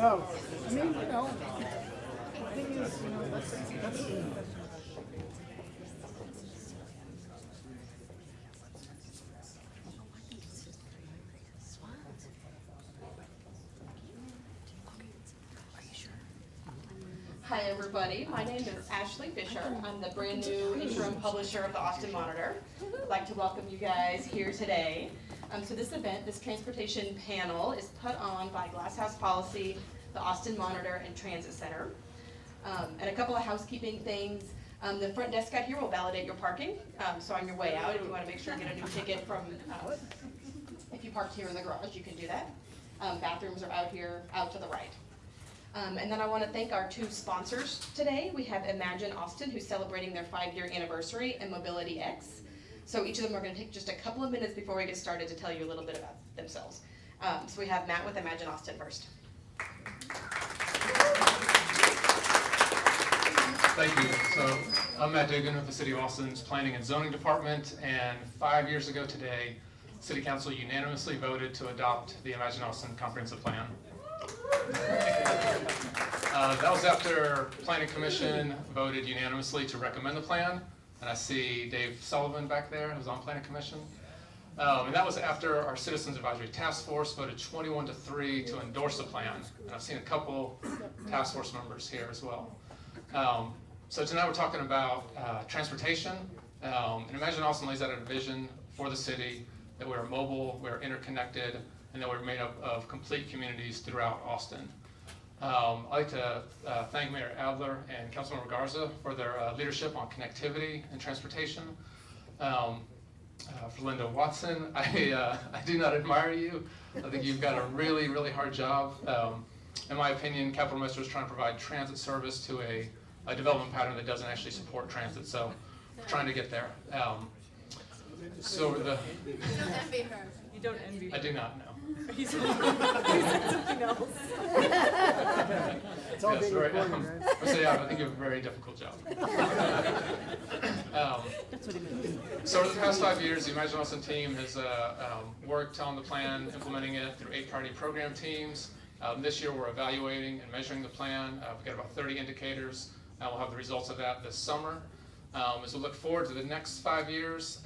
No, I mean, the thing is, that's Hi everybody, my name is Ashley Fisher. I'm the brand new interim publisher of the Austin Monitor. I'd like to welcome you guys here today. So this event, this transportation panel, is put on by Glasshouse Policy, the Austin Monitor, and Transit Center. And a couple of housekeeping things. The front desk out here will validate your parking. So on your way out, if you want to make sure you get a new ticket from, if you parked here in the garage, you can do that. Bathrooms are out here, out to the right. And then I want to thank our two sponsors today. We have Imagine Austin, who's celebrating their 5-year anniversary, and Mobility X. So each of them are going to take just a couple of minutes before we get started to tell you a little bit about themselves. So we have Matt with Imagine Austin first. Thank you. So I'm Matt Dugan with the City of Austin's Planning and Zoning Department, and 5 years ago today, City Council unanimously voted to adopt the Imagine Austin Comprehensive Plan. That was after Planning Commission voted unanimously to recommend the plan, and I see Dave Sullivan back there who's on Planning Commission. And that was after our Citizens Advisory Task Force voted 21-3 to endorse the plan, and I've seen a couple task force members here as well. So tonight we're talking about transportation, and Imagine Austin lays out a vision for the city that we're mobile, we're interconnected, and that we're made up of complete communities throughout Austin. I'd like to thank Mayor Adler and Councilmember Garza for their leadership on connectivity and transportation. For Linda Watson, I do not admire you. I think you've got a really, really hard job. In my opinion, Capital Metro is trying to provide transit service to a development pattern that doesn't actually support transit, so we're trying to get there. So the You don't envy her. You don't envy her. I do not know. He said something else. it's all Yes, being right. recorded, right? So yeah, I think you have a very difficult job. That's what he meant. So over the past 5 years, the Imagine Austin team has worked on the plan, implementing it through 8 priority program teams. This year we're evaluating and measuring the plan. We've got about 30 indicators, and we'll have the results of that this summer. As we look forward to the next 5 years,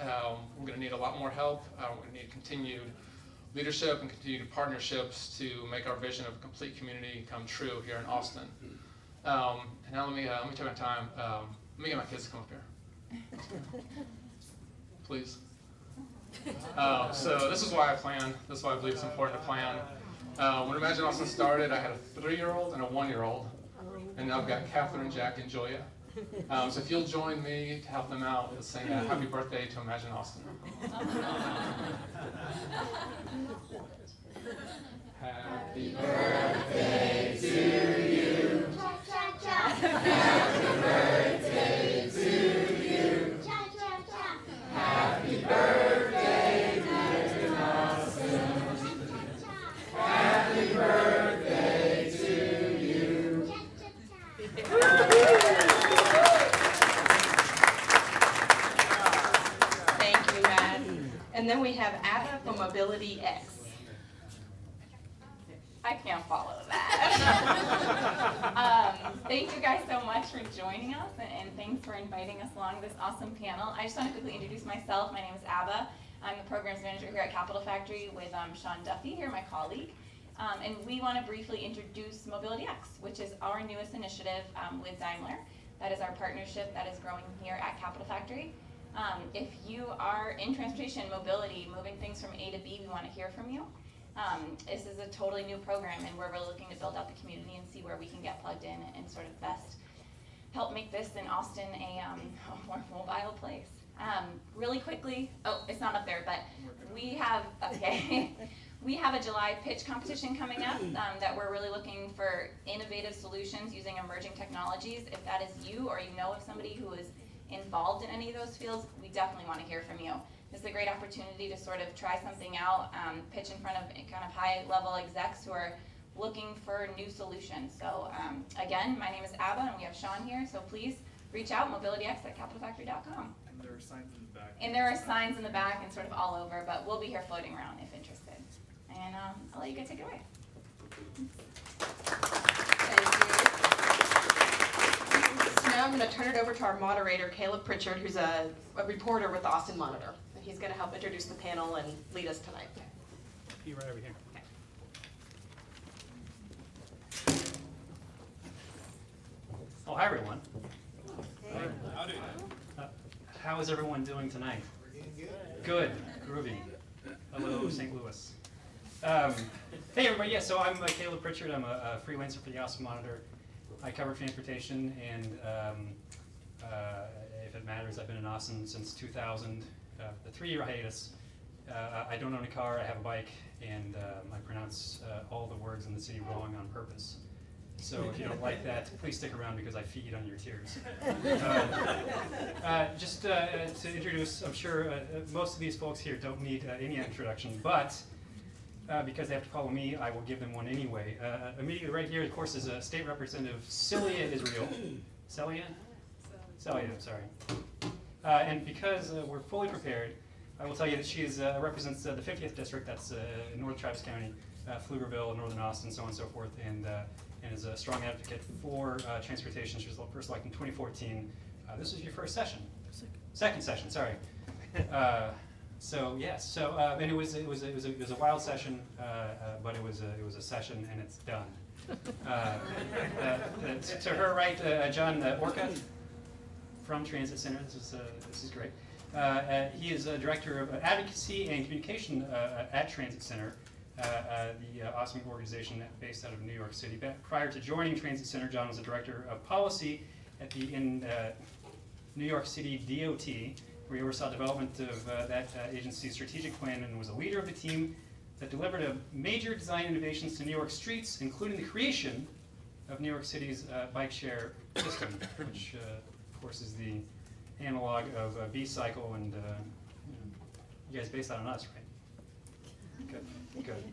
we're going to need a lot more help. We're going to need continued leadership and continued partnerships to make our vision of a complete community come true here in Austin. And now let me take my time. Let me get my kids to come up here. Please. So this is why I plan. This is why I believe it's important to plan. When Imagine Austin started, I had a 3-year-old and a 1-year-old. And now I've got Catherine, Jack, and Julia. So if you'll join me to help them out, let's sing Happy Birthday to Imagine Austin. Happy birthday to you. Happy birthday to you. Happy birthday, Imagine Austin. Happy birthday to you. Thank you, Matt. And then we have Abba from Mobility X. I can't follow that. Thank you guys so much for joining us, and thanks for inviting us along this awesome panel. I just want to quickly introduce myself. My name is Abba. I'm the programs manager here at Capital Factory with Sean Duffy here, my colleague. And we want to briefly introduce Mobility X, which is our newest initiative with Daimler. That is our partnership that is growing here at Capital Factory. If you are in transportation and mobility, moving things from A to B, we want to hear from you. This is a totally new program, and we're really looking to build out the community and see where we can get plugged in and sort of best help make this in Austin a more mobile place. Really quickly, oh, it's not up there, but we have, okay. We have a July pitch competition coming up that we're really looking for innovative solutions using emerging technologies. If that is you, or you know of somebody who is involved in any of those fields, we definitely want to hear from you. This is a great opportunity to sort of try something out, pitch in front of kind of high-level execs who are looking for new solutions. So again, my name is Abba, and we have Sean here, so please reach out, mobilityx@capitalfactory.com. And there are signs in the back. And there are signs in the back and sort of all over, but we'll be here floating around if interested. And I'll let you guys take it away. Thank you. So now I'm going to turn it over to our moderator, Caleb Pritchard, who's a reporter with the Austin Monitor. And he's going to help introduce the panel and lead us tonight. Be right over here. Oh, hi everyone. Howdy. How is everyone doing tonight? Good, groovy. Hello, St. Louis. Hey everybody, yeah, so I'm Caleb Pritchard. I'm a freelancer for the Austin Monitor. I cover transportation, and if it matters, I've been in Austin since 2000, the 3-year hiatus. I don't own a car, I have a bike, and I pronounce all the words in the city wrong on purpose. So if you don't like that, please stick around because I feed on your tears. Just to introduce, I'm sure most of these folks here don't need any introduction, but because they have to follow me, I will give them one anyway. Immediately right here, of course, is State Representative Celia Israel. Celia? Celia, sorry. And because we're fully prepared, I will tell you that she represents the 50th district, that's North Travis County, Pflugerville, Northern Austin, so on and so forth, and is a strong advocate for transportation. She was first elected in 2014. This was your first session. Second session, sorry. So yes, so and it was a wild session, but it was a session, and it's done. To her right, John Orca from Transit Center. This is great. He is Director of Advocacy and Communication at Transit Center, the awesome organization based out of New York City. Prior to joining Transit Center, John was a Director of Policy at in New York City DOT, where he oversaw development of that agency's strategic plan and was a leader of the team that delivered major design innovations to New York streets, including the creation of New York City's bike share system, which of course is the analog of B-Cycle, and you guys based that on us, right? Good, good.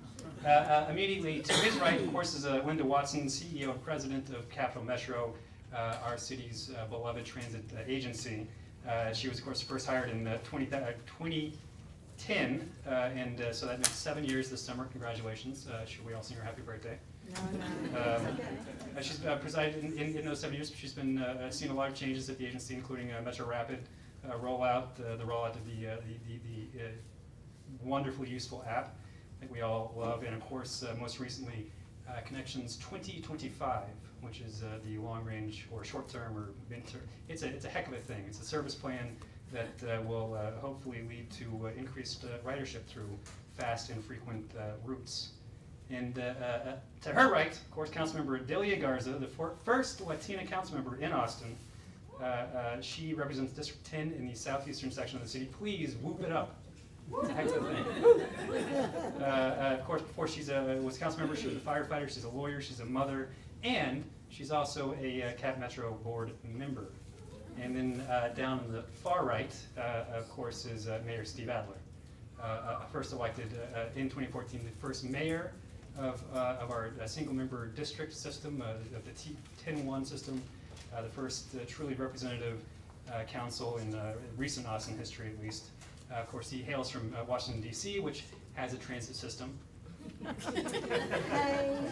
Immediately to his right, of course, is Linda Watson, CEO and President of Capital Metro, our city's beloved transit agency. She was, of course, first hired in 2010, and so that makes 7 years this summer. Congratulations. Should we all sing her happy birthday? No. She's presided in those 7 years. She's been seen a lot of changes at the agency, including Metro Rapid rollout, the rollout of the wonderfully useful app that we all love, and of course, most recently, Connections 2025, which is the long-range or short-term or mid-term. It's a heck of a thing. It's a service plan that will hopefully lead to increased ridership through fast and frequent routes. And to her right, of course, Councilmember Delia Garza, the first Latina councilmember in Austin. She represents District 10 in the southeastern section of the city. Please whoop it up. It's a heck of a thing. Of course, before she was a council member, she was a firefighter, she's a lawyer, she's a mother, and she's also a Cap Metro board member. And then down on the far right, of course, is Mayor Steve Adler, first elected in 2014, the first mayor of our single-member district system, of the T10-1 system, the first truly representative council in recent Austin history, at least. Of course, he hails from Washington, D.C., which has a transit system. And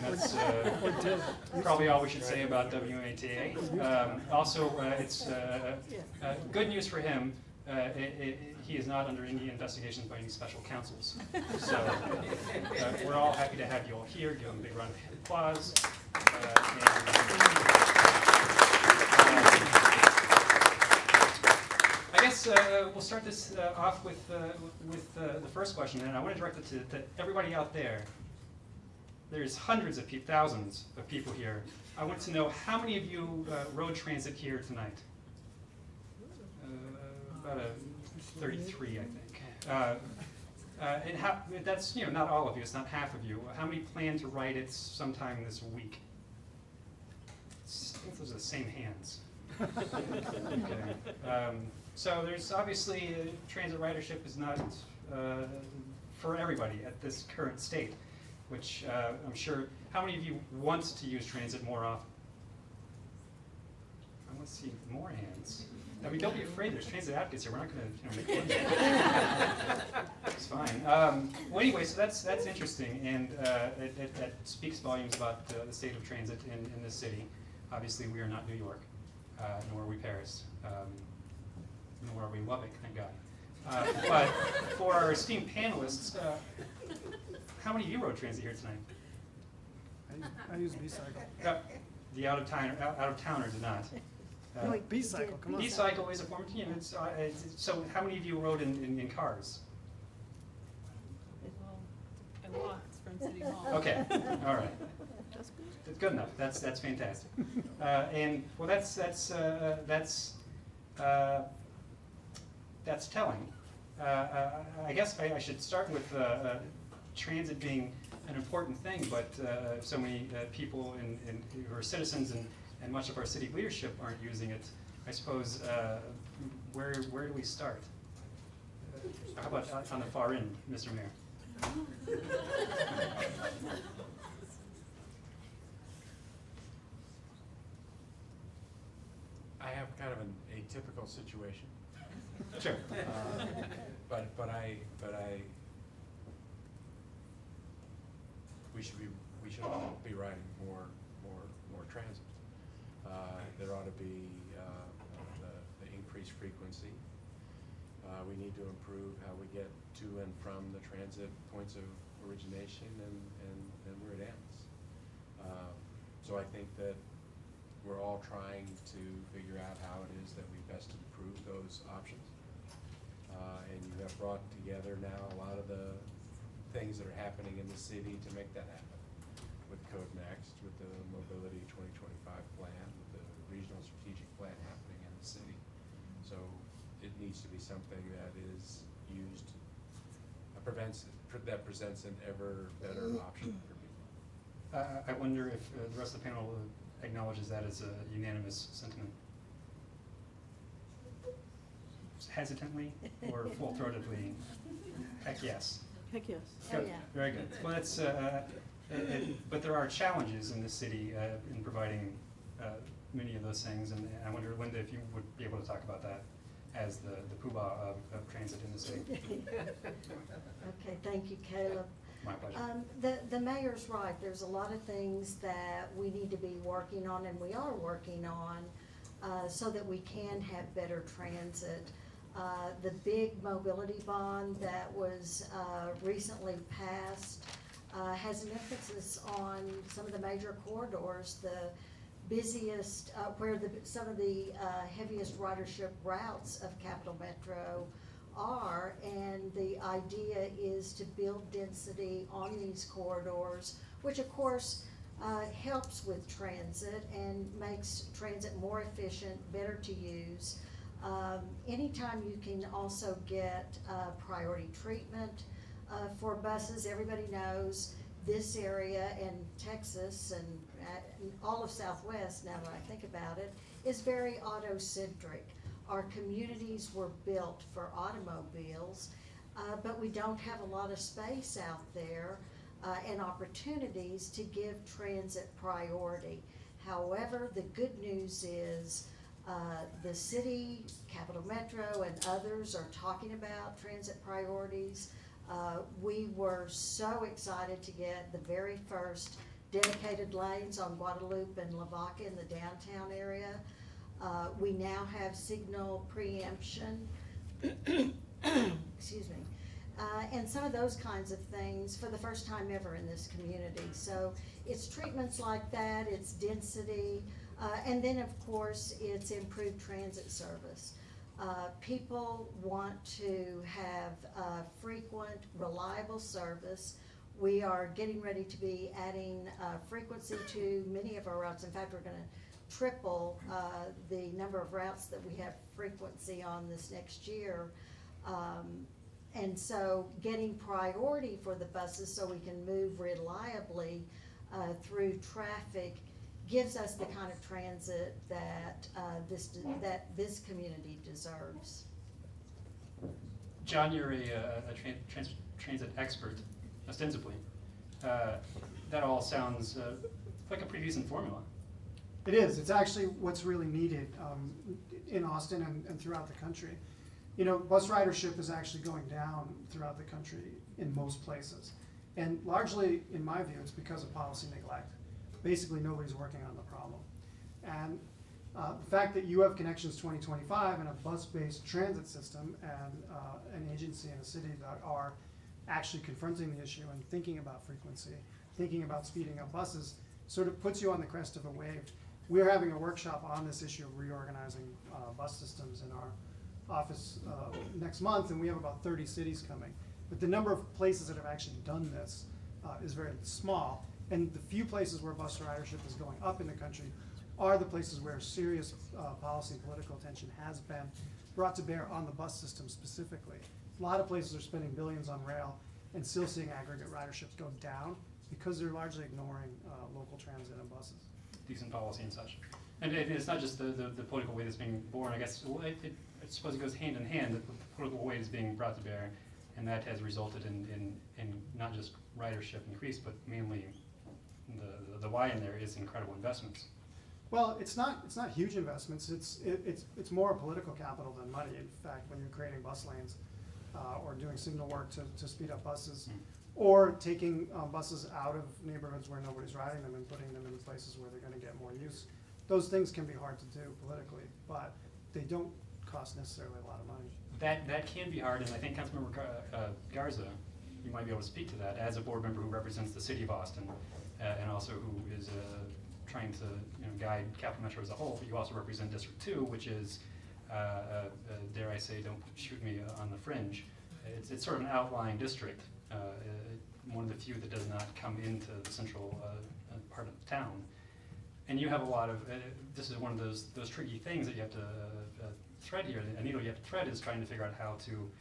that's probably all we should say about WMATA. Also, it's good news for him. He is not under any investigations by any special counsels. So we're all happy to have you all here. Give him a big round of applause. I guess we'll start this off with the first question, and I want to direct it to everybody out there. There's hundreds of people, thousands of people here. I want to know how many of you rode transit here tonight? About 33, I think. And that's not all of you. It's not half of you. How many plan to ride it sometime this week? I think those are the same hands. Okay. So there's obviously transit ridership is not for everybody at this current state, which I'm sure. How many of you want to use transit more often? I want to see more hands. I mean, don't be afraid. There's transit advocates here. We're not going to make fun of It's fine. Well, anyway, so that's interesting, and that speaks volumes about the state of transit in this city. Obviously, we are not New York, nor are we Paris, nor are we Lubbock, thank God. But for our esteemed panelists, how many of you rode transit here tonight? I use B-cycle. The out-of-towner did not. B-cycle, come on. B-cycle is a form of, so how many of you rode in cars? I walked from City Hall. Okay, all right. That's good. That's good enough. That's fantastic. And well, that's telling. I guess I should start with transit being an important thing, but so many people who are citizens and much of our city leadership aren't using it. I suppose where do we start? How about on the far end, Mr. Mayor? I have kind of an atypical situation. Sure. But I we should all be riding more transit. There ought to be the increased frequency. We need to improve how we get to and from the transit points of origination and where it ends. So I think that we're all trying to figure out how it is that we best improve those options. And you have brought together now a lot of the things that are happening in the city to make that happen. With Code Next, with the Mobility 2025 plan, with the regional strategic plan happening in the city. So it needs to be something that is used, that presents an ever better option for people. I wonder if the rest of the panel acknowledges that as a unanimous sentiment. Hesitantly or full-throatedly? Heck yes. Heck yes. Good. Very good. Well, that's. But there are challenges in the city in providing many of those things, and I wonder, Linda, if you would be able to talk about that as the poobah of transit in the city. Okay, thank you, Caleb. My pleasure. The mayor's right. There's a lot of things that we need to be working on, and we are working on, so that we can have better transit. The big mobility bond that was recently passed has an emphasis on some of the major corridors, the busiest, where some of the heaviest ridership routes of Capital Metro are, and the idea is to build density on these corridors, which of course helps with transit and makes transit more efficient, better to use. Anytime you can also get priority treatment for buses, everybody knows this area and Texas and all of Southwest, now that I think about it, is very auto-centric. Our communities were built for automobiles, but we don't have a lot of space out there and opportunities to give transit priority. However, the good news is the city, Capital Metro, and others are talking about transit priorities. We were so excited to get the very first dedicated lanes on Guadalupe and Lavaca in the downtown area. We now have signal preemption, excuse me, and some of those kinds of things for the first time ever in this community. So it's treatments like that, it's density, and then of course it's improved transit service. People want to have frequent, reliable service. We are getting ready to be adding frequency to many of our routes. In fact, we're going to triple the number of routes that we have frequency on this next year. And so getting priority for the buses so we can move reliably through traffic gives us the kind of transit that this community deserves. John, you're a transit expert, ostensibly. That all sounds like a pretty decent formula. It is. It's actually what's really needed in Austin and throughout the country. bus ridership is actually going down throughout the country in most places. And largely, in my view, it's because of policy neglect. Basically, nobody's working on the problem. And the fact that you have Connections 2025 and a bus-based transit system and an agency in a city that are actually confronting the issue and thinking about frequency, thinking about speeding up buses, sort of puts you on the crest of a wave. We're having a workshop on this issue of reorganizing bus systems in our office next month, and we have about 30 cities coming. But the number of places that have actually done this is very small, and the few places where bus ridership is going up in the country are the places where serious policy and political attention has been brought to bear on the bus system specifically. A lot of places are spending billions on rail and still seeing aggregate riderships go down because they're largely ignoring local transit and buses. Decent policy and such. And it's not just the political weight that's being borne, I guess, I suppose it goes hand in hand, that the political weight is being brought to bear, and that has resulted in not just ridership increase, but mainly the why in there is incredible investments. Well, it's not huge investments. It's more political capital than money. In fact, when you're creating bus lanes or doing signal work to speed up buses, or taking buses out of neighborhoods where nobody's riding them and putting them in places where they're going to get more use, those things can be hard to do politically, but they don't cost necessarily a lot of money. That can be hard, and I think Councilmember Garza, you might be able to speak to that as a board member who represents the city of Austin, and also who is trying to guide Capital Metro as a whole. But you also represent District 2, which is, dare I say, don't shoot me on the fringe. It's sort of an outlying district, one of the few that does not come into the central part of the town. And you have a lot of, this is one of those tricky things that you have to thread here. The needle you have to thread is trying to figure out how to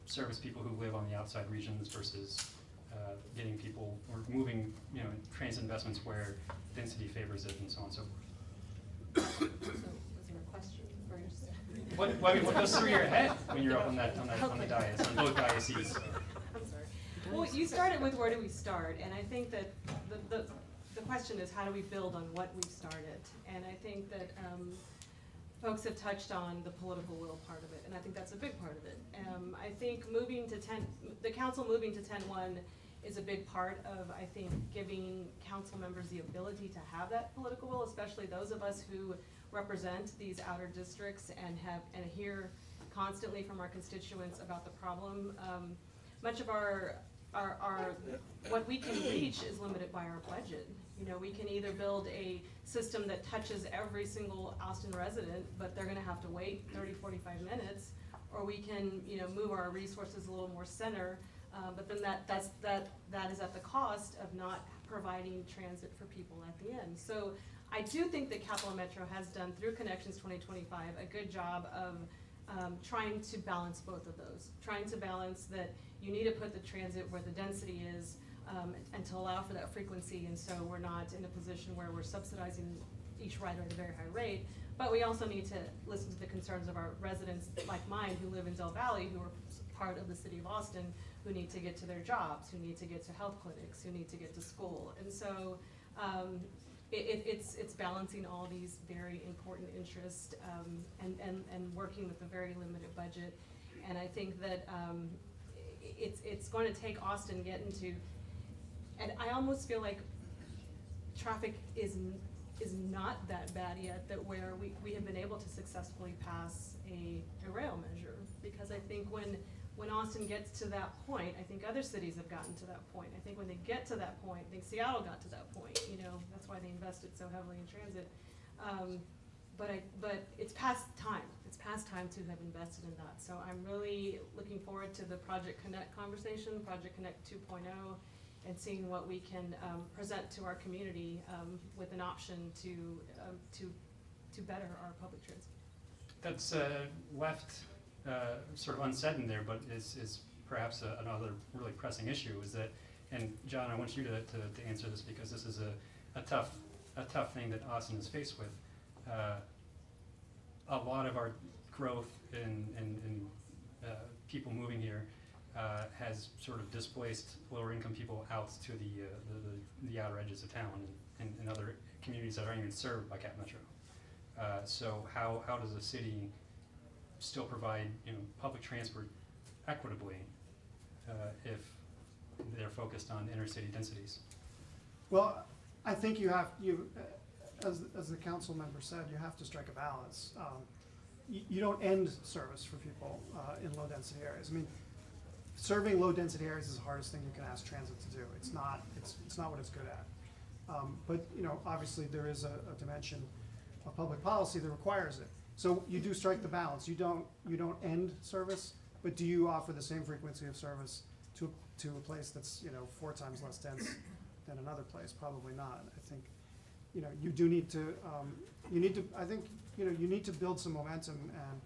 service people who live on the outside regions versus getting people, or moving transit investments where density favors it and so on and so forth. So, was there a question for yourself? What goes through your head when you're up on the dais, on both diases? I'm sorry. Well, you started with where do we start, and I think that the question is how do we build on what we've started, and I think that folks have touched on the political will part of it, and I think that's a big part of it. I think the council moving to 10-1 is a big part of, I think, giving council members the ability to have that political will, especially those of us who represent these outer districts and hear constantly from our constituents about the problem. Much of our what we can reach is limited by our budget. We can either build a system that touches every single Austin resident, but they're gonna have to wait 30, 45 minutes, or we can, move our resources a little more center, but then that is at the cost of not providing transit for people at the end. So I do think that Capital Metro has done, through Connections 2025, a good job of trying to balance both of those, trying to balance that you need to put the transit where the density is, and to allow for that frequency, and so we're not in a position where we're subsidizing each rider at a very high rate, but we also need to listen to the concerns of our residents like mine who live in Del Valley, who are part of the city of Austin, who need to get to their jobs, who need to get to health clinics, who need to get to school. And so it's balancing all these very important interests and working with a very limited budget. And I think that it's going to take Austin getting to, and I almost feel like traffic is not that bad yet, that where we have been able to successfully pass a rail measure. Because I think when Austin gets to that point, I think other cities have gotten to that point. I think when they get to that point, I think Seattle got to that point, that's why they invested so heavily in transit. But it's past time. It's past time to have invested in that. So I'm really looking forward to the Project Connect conversation, Project Connect 2.0, and seeing what we can present to our community with an option to better our public transit. That's left sort of unsaid in there, but is perhaps another really pressing issue, is that, and John, I want you to answer this because this is a tough thing that Austin is faced with. A lot of our growth in people moving here has sort of displaced lower income people out to the outer edges of town and other communities that aren't even served by Cap Metro. So how does the city still provide, public transport equitably if they're focused on inner city densities? Well, I think as the council member said, you have to strike a balance. You don't end service for people in low density areas. I mean, serving low density areas is the hardest thing you can ask transit to do. It's not what it's good at. But obviously there is a dimension of public policy that requires it. So you do strike the balance. You don't end service, but do you offer the same frequency of service to a place that's 4 times less dense than another place? Probably not. I think you do need to you need to build some momentum, and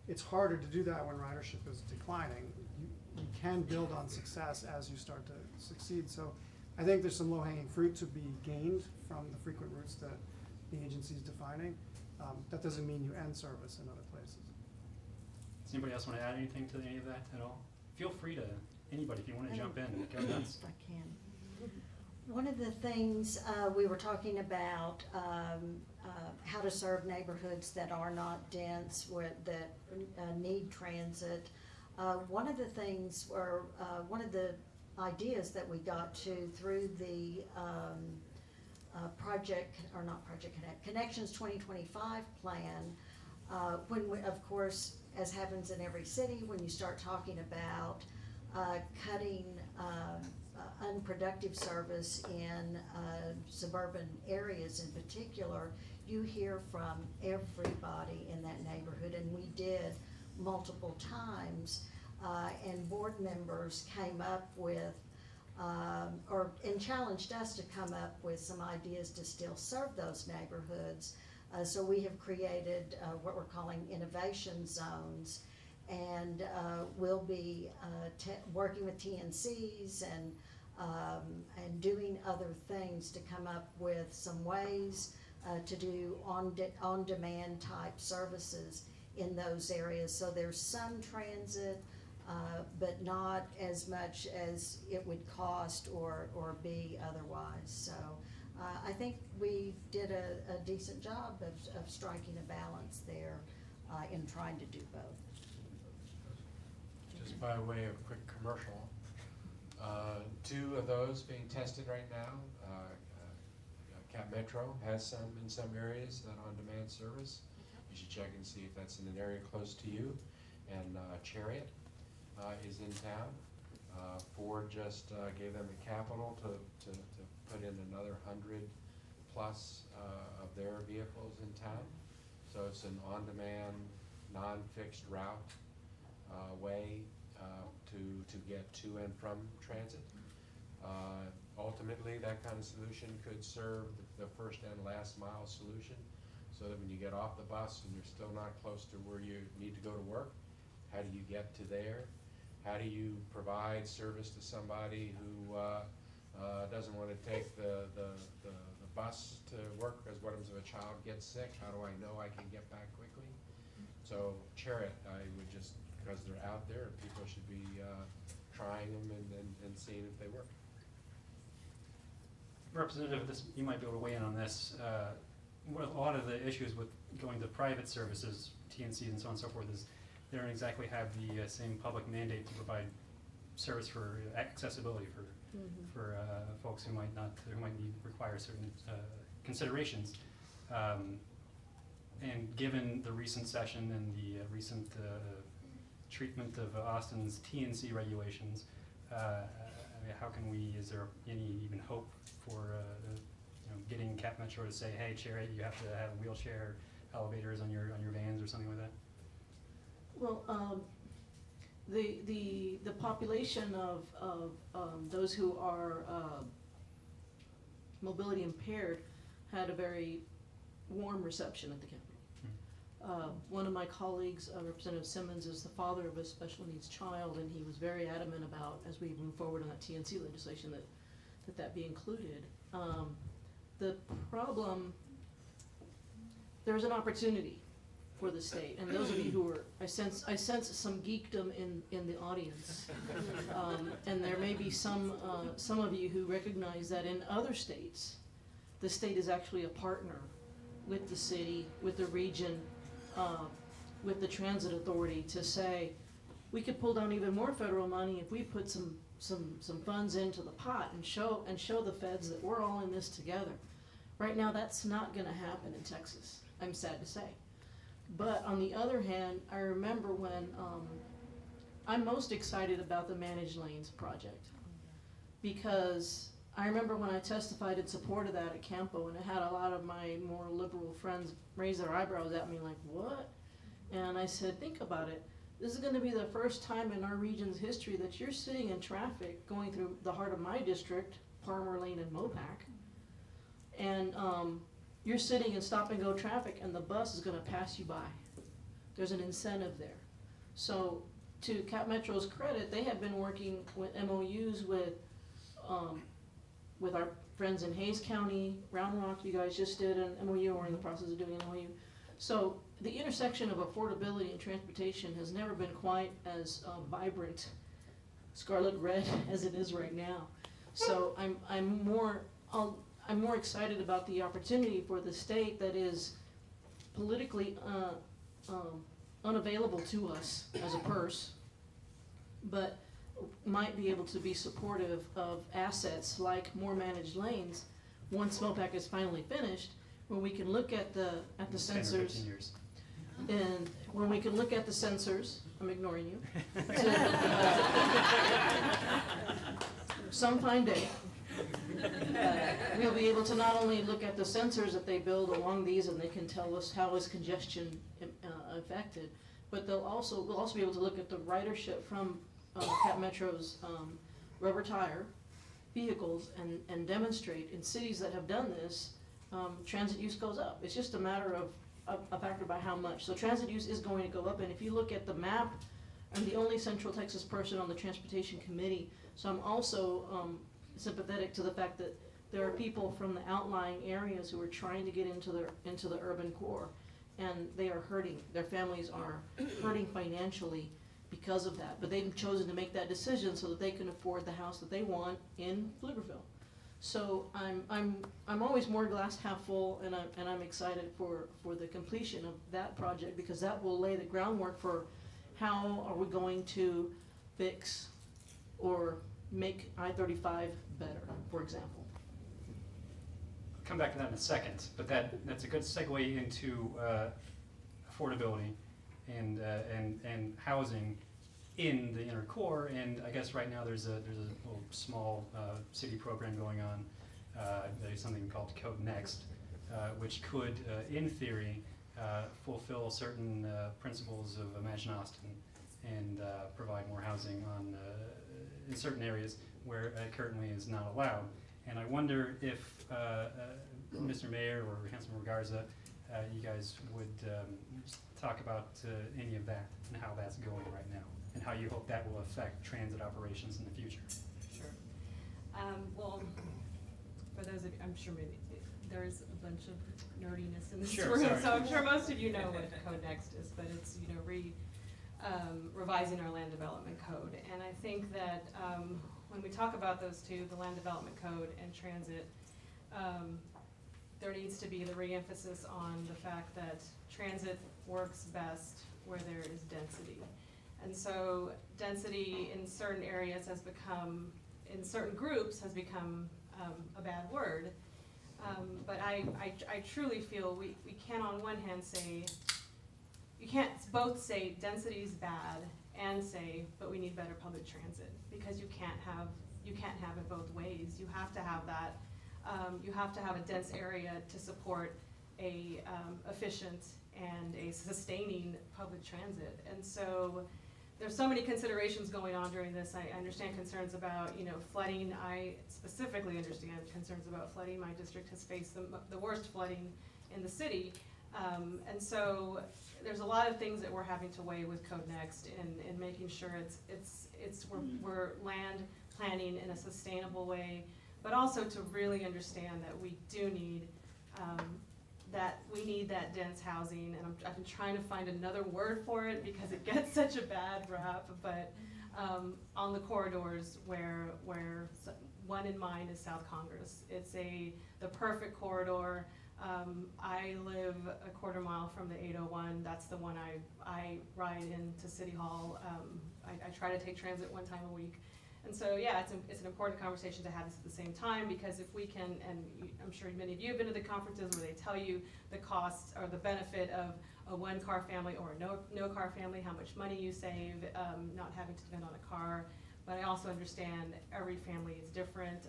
it's harder to do that when ridership is declining. You can build on success as you start to succeed. So I think there's some low-hanging fruit to be gained from the frequent routes that the agency is defining. That doesn't mean you end service in other places. Does anybody else want to add anything to any of that at all? Feel free to, anybody, if you want to jump in, go nuts. I can. One of the things we were talking about, how to serve neighborhoods that are not dense, that need transit. One of the things, or one of the ideas that we got to through the Connections 2025 plan, when we, of course, as happens in every city, when you start talking about cutting unproductive service in suburban areas in particular, you hear from everybody in that neighborhood, and we did multiple times, and board members came up with and challenged us to come up with some ideas to still serve those neighborhoods. So we have created what we're calling innovation zones, and we'll be working with TNCs and doing other things to come up with some ways to do on-demand type services in those areas. So there's some transit, but not as much as it would cost or be otherwise. So I think we did a decent job of striking a balance there in trying to do both. Just by way of quick commercial, 2 of those being tested right now. Cap Metro has some in some areas, that on-demand service. You should check and see if that's in an area close to you. And Chariot is in town. Ford just gave them the capital to put in another 100 plus of their vehicles in town. So it's an on-demand, non-fixed route way to get to and from transit. Ultimately, that kind of solution could serve the first and last mile solution, so that when you get off the bus and you're still not close to where you need to go to work, how do you get to there? How do you provide service to somebody who doesn't want to take the bus to work because what if a child gets sick? How do I know I can get back quickly? So Chariot, I would just, because they're out there, people should be trying them and seeing if they work. Representative, you might be able to weigh in on this. A lot of the issues with going to private services, TNCs and so on and so forth, is they don't exactly have the same public mandate to provide service for accessibility for folks who might require certain considerations. And given the recent session and the recent treatment of Austin's TNC regulations, how can we? Is there any even hope for getting Cap Metro to say, hey, Chariot, you have to have wheelchair elevators on your vans or something like that? Well, the population of those who are mobility impaired had a very warm reception at the Capitol. One of my colleagues, Representative Simmons, is the father of a special needs child, and he was very adamant about, as we move forward on that TNC legislation, that be included. The problem, there's an opportunity for the state, and those of you who are, I sense some geekdom in the audience, and there may be some of you who recognize that in other states, the state is actually a partner with the city, with the region, with the transit authority to say, we could pull down even more federal money if we put some funds into the pot and show the feds that we're all in this together. Right now, that's not gonna happen in Texas, I'm sad to say. But on the other hand, I remember when, I'm most excited about the Managed Lanes project. Because I remember when I testified in support of that at Campo, and it had a lot of my more liberal friends raise their eyebrows at me like, what? And I said, think about it. This is gonna be the first time in our region's history that you're sitting in traffic going through the heart of my district, Palmer Lane and Mopac. And you're sitting in stop and go traffic and the bus is gonna pass you by. There's an incentive there. So to Cap Metro's credit, they have been working with MOUs with our friends in Hayes County, Round Rock, you guys just did an MOU, or in the process of doing an MOU. So the intersection of affordability and transportation has never been quite as vibrant, scarlet red as it is right now. So I'm more excited about the opportunity for the state that is politically unavailable to us as a purse, but might be able to be supportive of assets like more managed lanes once Mopac is finally finished, where we can look at the 10 or sensors. 15 years. And when we can look at the sensors, I'm ignoring you, some fine day, we'll be able to not only look at the sensors that they build along these, and they can tell us how is congestion affected, but we'll also be able to look at the ridership from Cap Metro's rubber tire vehicles and demonstrate in cities that have done this, transit use goes up. It's just a matter of a factor by how much. So transit use is going to go up, and if you look at the map, I'm the only Central Texas person on the Transportation Committee, so I'm also sympathetic to the fact that there are people from the outlying areas who are trying to get into the urban core, and they are hurting. Their families are hurting financially because of that, but they've chosen to make that decision so that they can afford the house that they want in Pflugerville. So I'm always more glass half full, and I'm excited for the completion of that project, because that will lay the groundwork for how are we going to fix or make I-35 better, for example. I'll come back to that in a second, but that's a good segue into affordability and housing in the inner core. And I guess right now there's a little small city program going on. There's something called Code Next, which could, in theory, fulfill certain principles of Imagine Austin and provide more housing in certain areas where it currently is not allowed. And I wonder if Mr. Mayor or Councilmember Garza, you guys would talk about any of that and how that's going right now, and how you hope that will affect transit operations in the future. Sure. Well, for those of you, I'm sure maybe there is a bunch of nerdiness in this room, sorry. so I'm sure most of you know what Code Next is, but it's, revising our land development code. And I think that when we talk about those two, the land development code and transit, there needs to be the re-emphasis on the fact that transit works best where there is density. And so density in certain areas has become, in certain groups, has become a bad word. But I truly feel we can on one hand say, you can't both say density is bad and say, but we need better public transit, because you can't have it both ways. You have to have that, you have to have a dense area to support a efficient and a sustaining public transit. And so there's so many considerations going on during this. I understand concerns about, flooding. I specifically understand concerns about flooding. My district has faced the worst flooding in the city. And so there's a lot of things that we're having to weigh with Code Next in making sure we're land planning in a sustainable way, but also to really understand that we do need that dense housing. And I've been trying to find another word for it because it gets such a bad rap, but on the corridors where one in mind is South Congress. It's the perfect corridor. I live a quarter mile from the 801. That's the one I ride into City Hall. I try to take transit one time a week. And so, yeah, it's an important conversation to have this at the same time, because if we can, and I'm sure many of you have been to the conferences where they tell you the costs or the benefit of a one-car family or a no-car family, how much money you save, not having to depend on a car. But I also understand every family is different.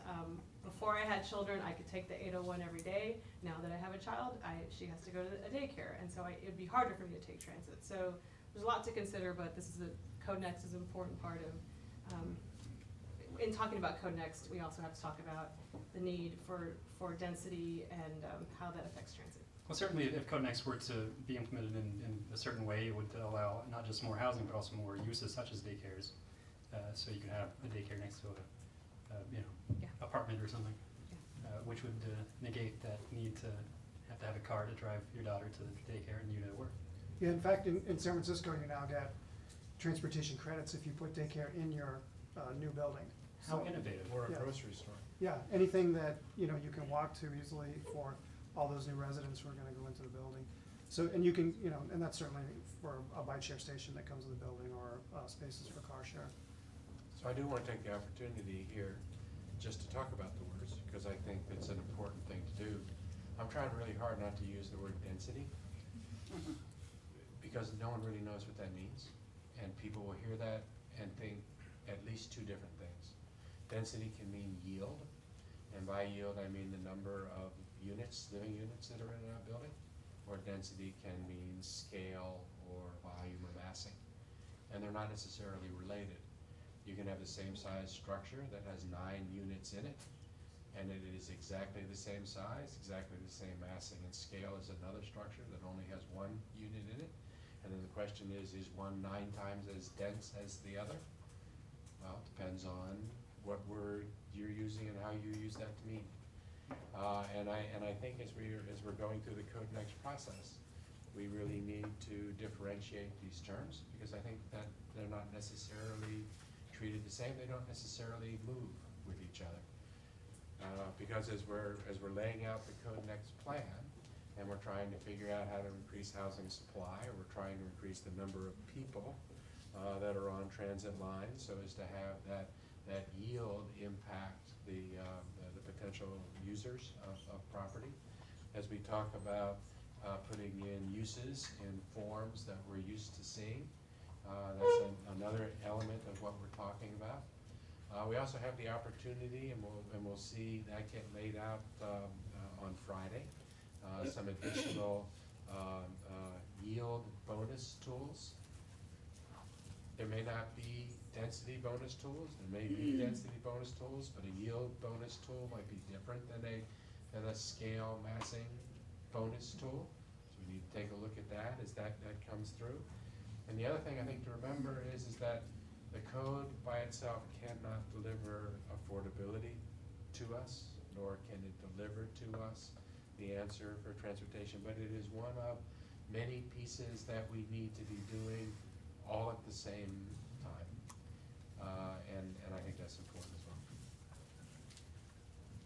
Before I had children, I could take the 801 every day. Now that I have a child, she has to go to a daycare, and so it'd be harder for me to take transit. So there's a lot to consider, but this is Code Next is an important part of. In talking about Code Next, we also have to talk about the need for density and how that affects transit. Well, certainly if Code Next were to be implemented in a certain way, it would allow not just more housing, but also more uses such as daycares. So you could have a daycare next to a apartment or something, which would negate that need to have a car to drive your daughter to the daycare and you to work. Yeah, in fact, in San Francisco, you now get transportation credits if you put daycare in your new building. How innovative. Or a Yeah. grocery store. Yeah, anything that, you can walk to easily for all those new residents who are gonna go into the building. So, and you can, and that's certainly for a bike share station that comes in the building, or spaces for car share. So I do want to take the opportunity here just to talk about the words, because I think it's an important thing to do. I'm trying really hard not to use the word density, because no one really knows what that means. And people will hear that and think at least two different things. Density can mean yield, and by yield I mean the number of units, living units that are in a building, or density can mean scale or volume or massing. And they're not necessarily related. You can have the same size structure that has 9 units in it, and it is exactly the same size, exactly the same massing and scale as another structure that only has 1 unit in it. And then the question is one 9 times as dense as the other? Well, it depends on what word you're using and how you use that to mean. And I think as we're going through the Code Next process, we really need to differentiate these terms, because I think that they're not necessarily treated the same. They don't necessarily move with each other. Because as we're laying out the Code Next plan, and we're trying to figure out how to increase housing supply, or we're trying to increase the number of people that are on transit lines, so as to have that yield impact the potential users of property. As we talk about putting in uses in forms that we're used to seeing, that's another element of what we're talking about. We also have the opportunity, and we'll see that get laid out on Friday, some additional yield bonus tools. There may not be density bonus tools. There may be density bonus tools, but a yield bonus tool might be different than a scale massing bonus tool. So we need to take a look at that as that comes through. And the other thing I think to remember is that the code by itself cannot deliver affordability to us, nor can it deliver to us the answer for transportation, but it is one of many pieces that we need to be doing all at the same time. And I think that's important as well.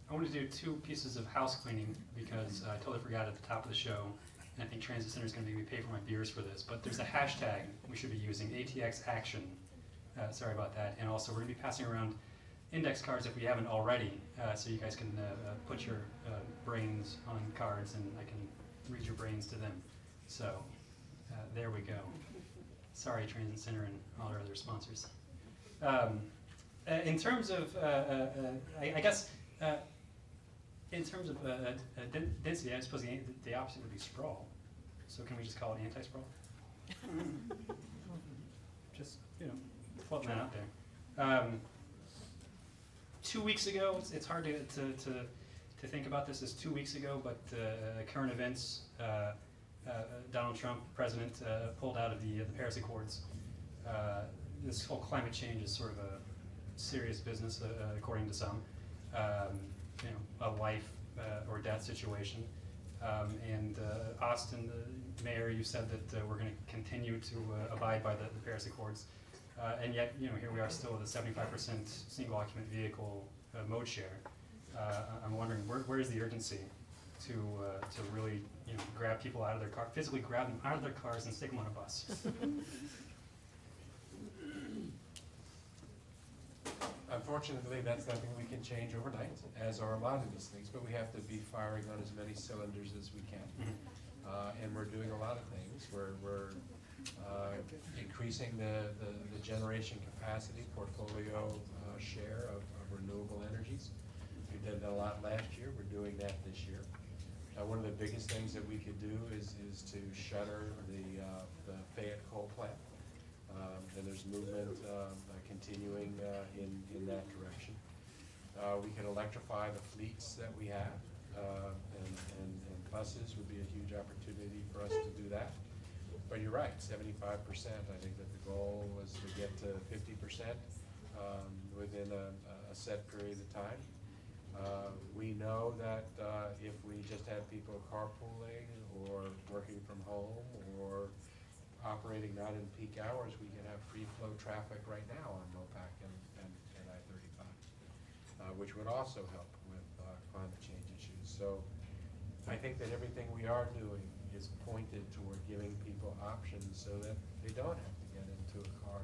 I want to do 2 pieces of house cleaning, because I totally forgot at the top of the show, and I think Transit Center is going to make me pay for my beers for this, but there's a hashtag we should be using, ATX Action. Sorry about that. And also we're going to be passing around index cards if we haven't already, so you guys can put your brains on cards and I can read your brains to them. So there we go. Sorry, Transit Center and all our other sponsors. In terms of, I guess, in terms of density, I suppose the opposite would be sprawl. So can we just call it anti-sprawl? Just, floating that out there. 2 weeks ago, it's hard to think about this as 2 weeks ago, but current events, Donald Trump, president, pulled out of the Paris Accords. This whole climate change is sort of a serious business, according to some. A life or death situation. And Austin, the mayor, you said that we're going to continue to abide by the Paris Accords. And yet, here we are still with a 75% single occupant vehicle mode share. I'm wondering, where is the urgency to really, grab people out of their car, physically grab them out of their cars and stick them on a bus. Unfortunately, that's nothing we can change overnight, as are a lot of these things, but we have to be firing on as many cylinders as we can. And we're doing a lot of things. We're increasing the generation capacity, portfolio share of renewable energies. We did that a lot last year. We're doing that this year. One of the biggest things that we could do is to shutter the Fayette coal plant. And there's movement continuing in that direction. We can electrify the fleets that we have, and buses would be a huge opportunity for us to do that. But you're right, 75%. I think that the goal was to get to 50% within a set period of time. We know that if we just have people carpooling or working from home or operating not in peak hours, we can have free flow traffic right now on MOPAC and I-35, which would also help with climate change issues. So I think that everything we are doing is pointed toward giving people options so that they don't have to get into a car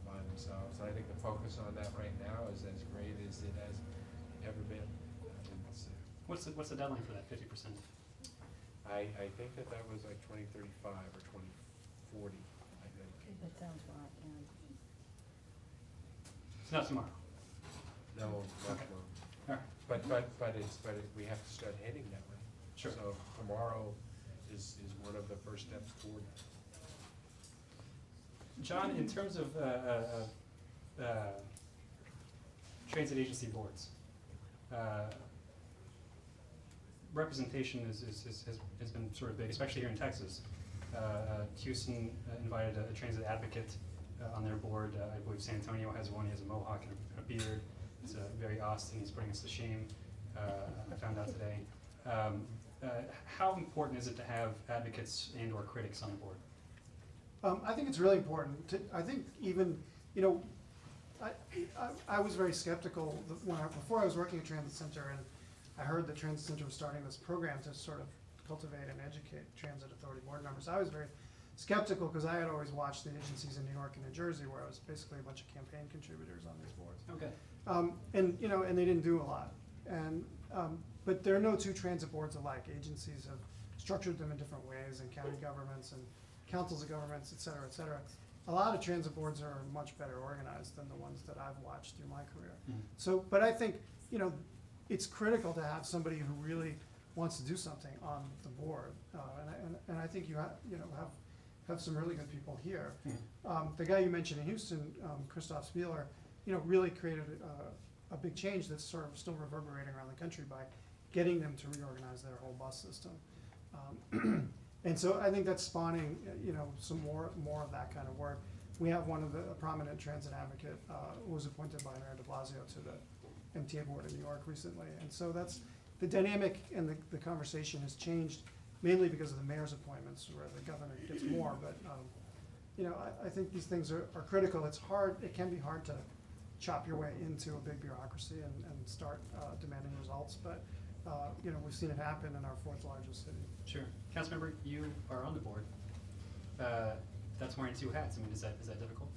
by themselves. And I think the focus on that right now is as great as it has ever been in the city. What's the deadline for that 50%? I think that was like 2035 or 2040, I think. That sounds right, It's not tomorrow. No, not Okay. tomorrow. All right. But we have to start heading that way. Sure. So tomorrow is one of the first steps toward that. John, in terms of transit agency boards, representation has been sort of big, especially here in Texas. Houston invited a transit advocate on their board. I believe San Antonio has one. He has a mohawk and a beard. It's very Austin. He's putting us to shame. I found out today. How important is it to have advocates and/or critics on the board? I think it's really important. I think even, I was very skeptical before I was working at Transit Center, and I heard that Transit Center was starting this program to sort of cultivate and educate transit authority board members. I was very skeptical because I had always watched the agencies in New York and New Jersey, where I was basically a bunch of campaign contributors on these boards. Okay. And they didn't do a lot. But there are no two transit boards alike. Agencies have structured them in different ways, and county governments and councils of governments, et cetera, et cetera. A lot of transit boards are much better organized than the ones that I've watched through my career. Mhm. So, but I think, it's critical to have somebody who really wants to do something on the board. And I think you have some really good people here. Mhm. The guy you mentioned in Houston, Christoph Spieler, really created a big change that's sort of still reverberating around the country by getting them to reorganize their whole bus system. And so I think that's spawning, some more of that kind of work. We have a prominent transit advocate who was appointed by Mayor de Blasio to the MTA board in New York recently. And so that's, the dynamic and the conversation has changed mainly because of the mayor's appointments, where the governor gets more. But, I think these things are critical. It's hard, it can be hard to chop your way into a big bureaucracy and start demanding results. But, we've seen it happen in our fourth largest city. Sure. Councilmember, you are on the board. That's wearing two hats. I mean, is that difficult?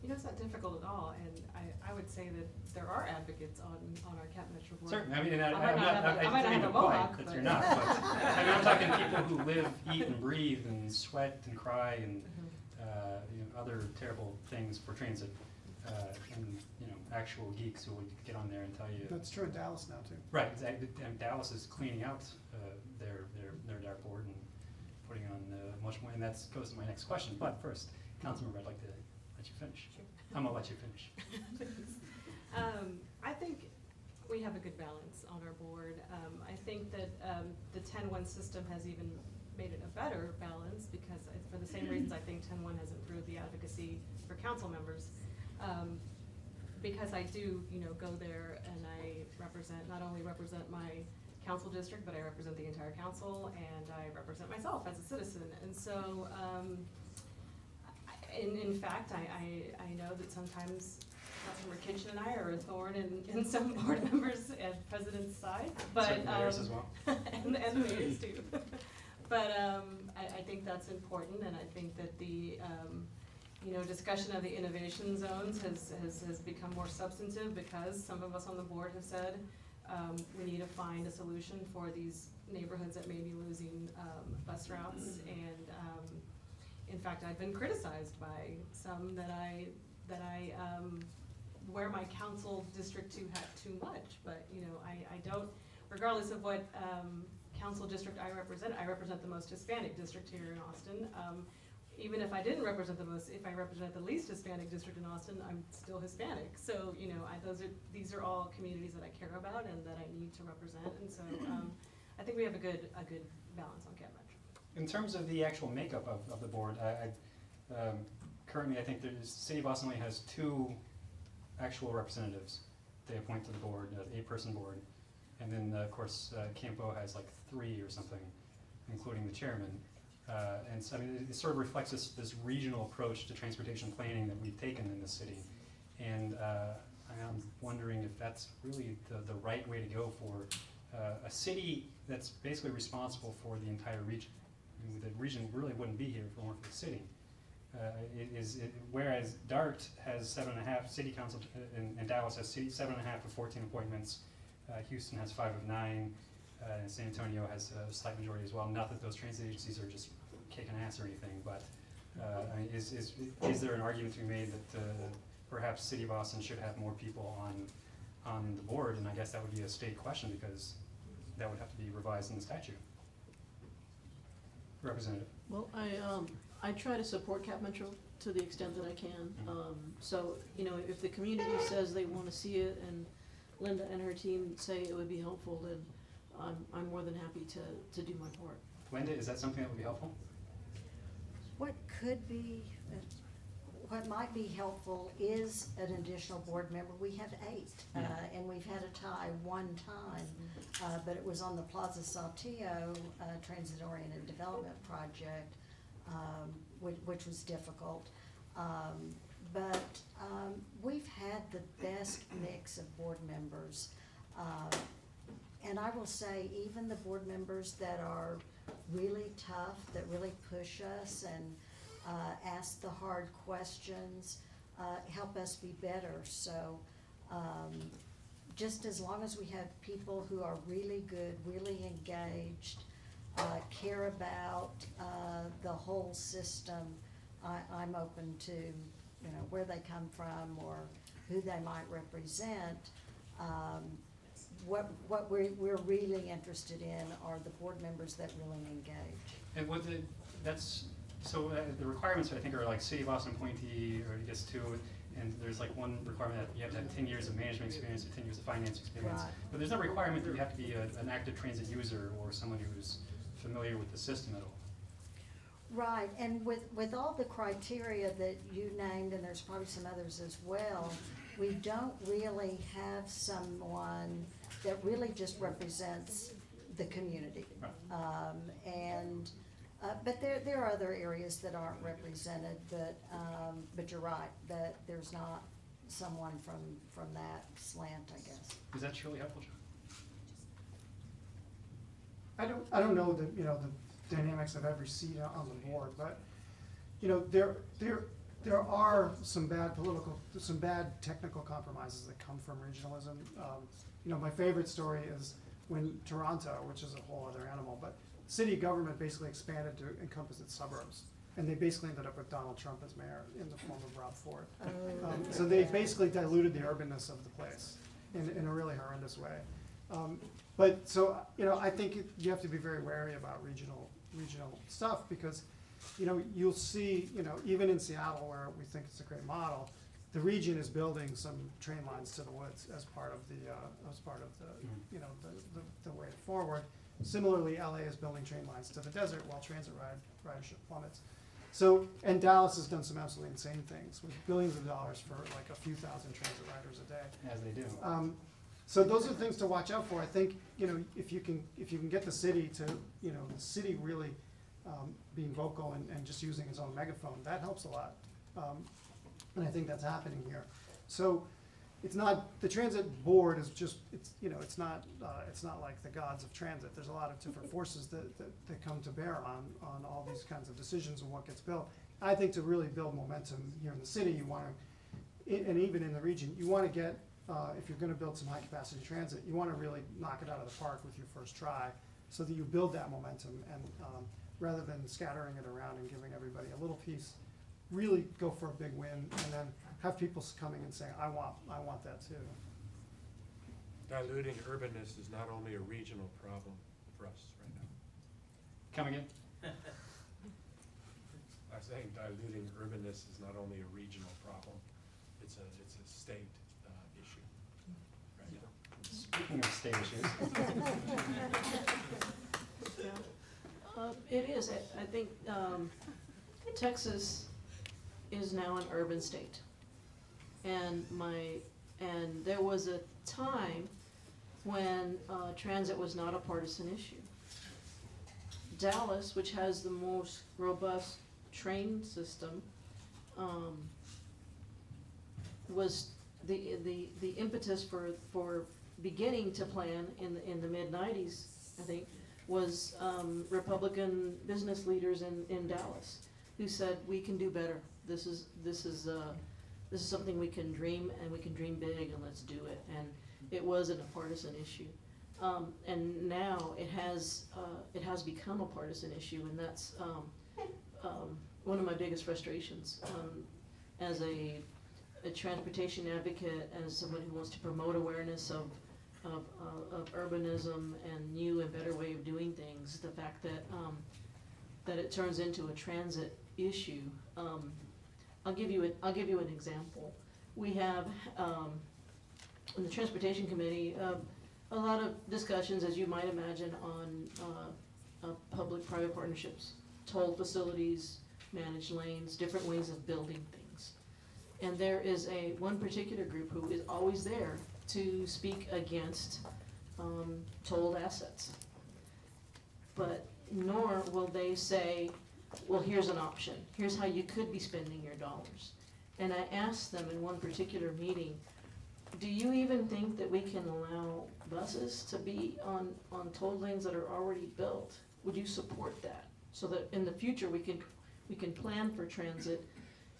It's not difficult at all, and I would say that there are advocates on our Cap Metro board. Certainly. I mean, I might not have a mohawk, that but- you're not. But, I mean, I'm talking people who live, eat, and breathe, and sweat and cry, and other terrible things for transit, and actual geeks who would get on there and tell you. That's true in Dallas now, too. Right. Exactly. And Dallas is cleaning out their dark board and putting on much more. And that goes to my next question. But first, Councilmember, I'd like to let you finish. Sure. I'm gonna let you finish. I think we have a good balance on our board. I think that the 10-1 system has even made it a better balance, because for the same reasons I think 10-1 has improved the advocacy for council members. Because I do, go there and I not only represent my council district, but I represent the entire council, and I represent myself as a citizen. And so, in fact, I know that sometimes Councilmember Kinchin and I are a thorn in some board members and president's side, but. Certain mayors as well. And the mayors too. But, I think that's important, and I think that the, discussion of the innovation zones has become more substantive because some of us on the board have said, we need to find a solution for these neighborhoods that may be losing, bus routes, and, in fact, I've been criticized by some that I where my council district two had too much, but, I don't, regardless of what, council district I represent the most Hispanic district here in Austin. Even if I didn't represent if I represent the least Hispanic district in Austin, I'm still Hispanic. So, these are all communities that I care about and that I need to represent, and so, I think we have a good balance on Camp Metro. In terms of the actual makeup of the board, currently I think the City of Austin only has 2 actual representatives they appoint to the board, the 8-person board. And then, of course, Campo has like 3 or something, including the chairman. And so, I mean, it sort of reflects this regional approach to transportation planning that we've taken in this city. And I'm wondering if that's really the right way to go for a city that's basically responsible for the entire region. I mean, the region really wouldn't be here if it weren't for the city. Whereas DART has 7.5, City Council in Dallas has 7.5 of 14 appointments. Houston has 5 of 9, and San Antonio has a slight majority as well. Not that those transit agencies are just kicking ass or anything, but I mean, is there an argument to be made that perhaps City of Austin should have more people on the board? And I guess that would be a state question because that would have to be revised in the statute. Representative. Well, I try to support Cap Metro to the extent that I can. So, if the community says they want to see it and Linda and her team say it would be helpful, then I'm more than happy to do my part. Linda, is that something that would be helpful? What could be, what might be helpful is an additional board member. We have 8, and we've had a tie one time, but it was on the Plaza Saltillo Transit-Oriented Development Project, which was difficult. But we've had the best mix of board members. And I will say, even the board members that are really tough, that really push us and ask the hard questions, help us be better. So just as long as we have people who are really good, really engaged, care about the whole system, I'm open to where they come from or who they might represent. What we're really interested in are the board members that really engage. And the requirements I think are like City of Austin appointee, or I guess 2, and there's like one requirement that you have to have 10 years of management experience or 10 years of finance experience. Right. But there's no requirement that you have to be an active transit user or someone who's familiar with the system at all. Right, and with all the criteria that you named, and there's probably some others as well, we don't really have someone that really just represents the community. Right. But there are other areas that aren't represented, but you're right, that there's not someone from that slant, I guess. Is that truly helpful, John? I don't know the dynamics of every seat on the board, but there are some bad technical compromises that come from regionalism. My favorite story is when Toronto, which is a whole other animal, but city government basically expanded to encompass its suburbs. And they basically ended up with Donald Trump as mayor in the form of Rob Ford. So they basically diluted the urbanness of the place in a really horrendous way. I think you have to be very wary about regional stuff because, you'll see, even in Seattle where we think it's a great model, the region is building some train lines to the woods as part of the way forward. Similarly, LA is building train lines to the desert while transit ridership plummets. So, and Dallas has done some absolutely insane things with billions of dollars for like a few thousand transit riders a day. As they do. So those are things to watch out for. I think, if you can get the city to, the city really being vocal and just using its own megaphone, that helps a lot. And I think that's happening here. So it's not, the transit board is just, it's, you know, it's not like the gods of transit. There's a lot of different forces that come to bear on all these kinds of decisions and what gets built. I think to really build momentum here in the city, you wanna, and even in the region, you wanna get, if you're gonna build some high capacity transit, you wanna really knock it out of the park with your first try, so that you build that momentum, and rather than scattering it around and giving everybody a little piece, really go for a big win, and then have people coming and saying, I want that too. Diluting urbanness is not only a regional problem for us right now. Come again? I'm saying diluting urbanness is not only a regional problem, it's a state issue right now. Speaking of state issues, It is, I think, Texas is now an urban state. And there was a time when transit was not a partisan issue. Dallas, which has the most robust train system, was the impetus for beginning to plan in the mid-90s, I think, was Republican business leaders in Dallas who said, we can do better. This is something we can dream, and we can dream big, and let's do it. And it wasn't a partisan issue. And now it has become a partisan issue, and that's one of my biggest frustrations as a transportation advocate, and as someone who wants to promote awareness of urbanism and new and better way of doing things. The fact that it turns into a transit issue. I'll give you an example. We have in the Transportation Committee a lot of discussions, as you might imagine, on public-private partnerships, toll facilities, managed lanes, different ways of building things. And there is one particular group who is always there to speak against tolled assets. But nor will they say, well, here's an option. Here's how you could be spending your dollars. And I asked them in one particular meeting, do you even think that we can allow buses to be on toll lanes that are already built? Would you support that? So that in the future we can plan for transit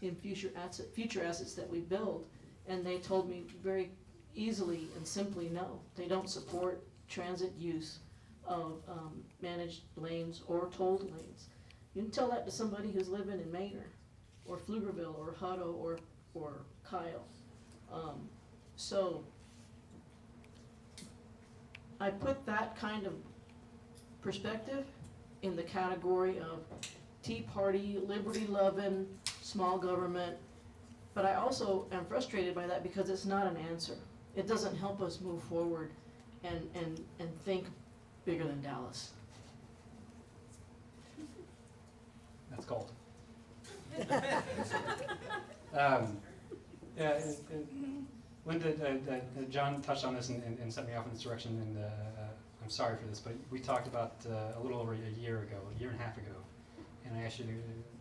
in future assets that we build. And they told me very easily and simply, no, they don't support transit use of managed lanes or tolled lanes. You can tell that to somebody who's living in Manor, or Pflugerville, or Hutto, or Kyle. So I put that kind of perspective in the category of Tea Party, liberty-loving, small government, but I also am frustrated by that because it's not an answer. It doesn't help us move forward and think bigger than Dallas. that's called. Linda, John touched on this and set me off in this direction, and I'm sorry for this, but we talked about a little over a year and a half ago, and I asked you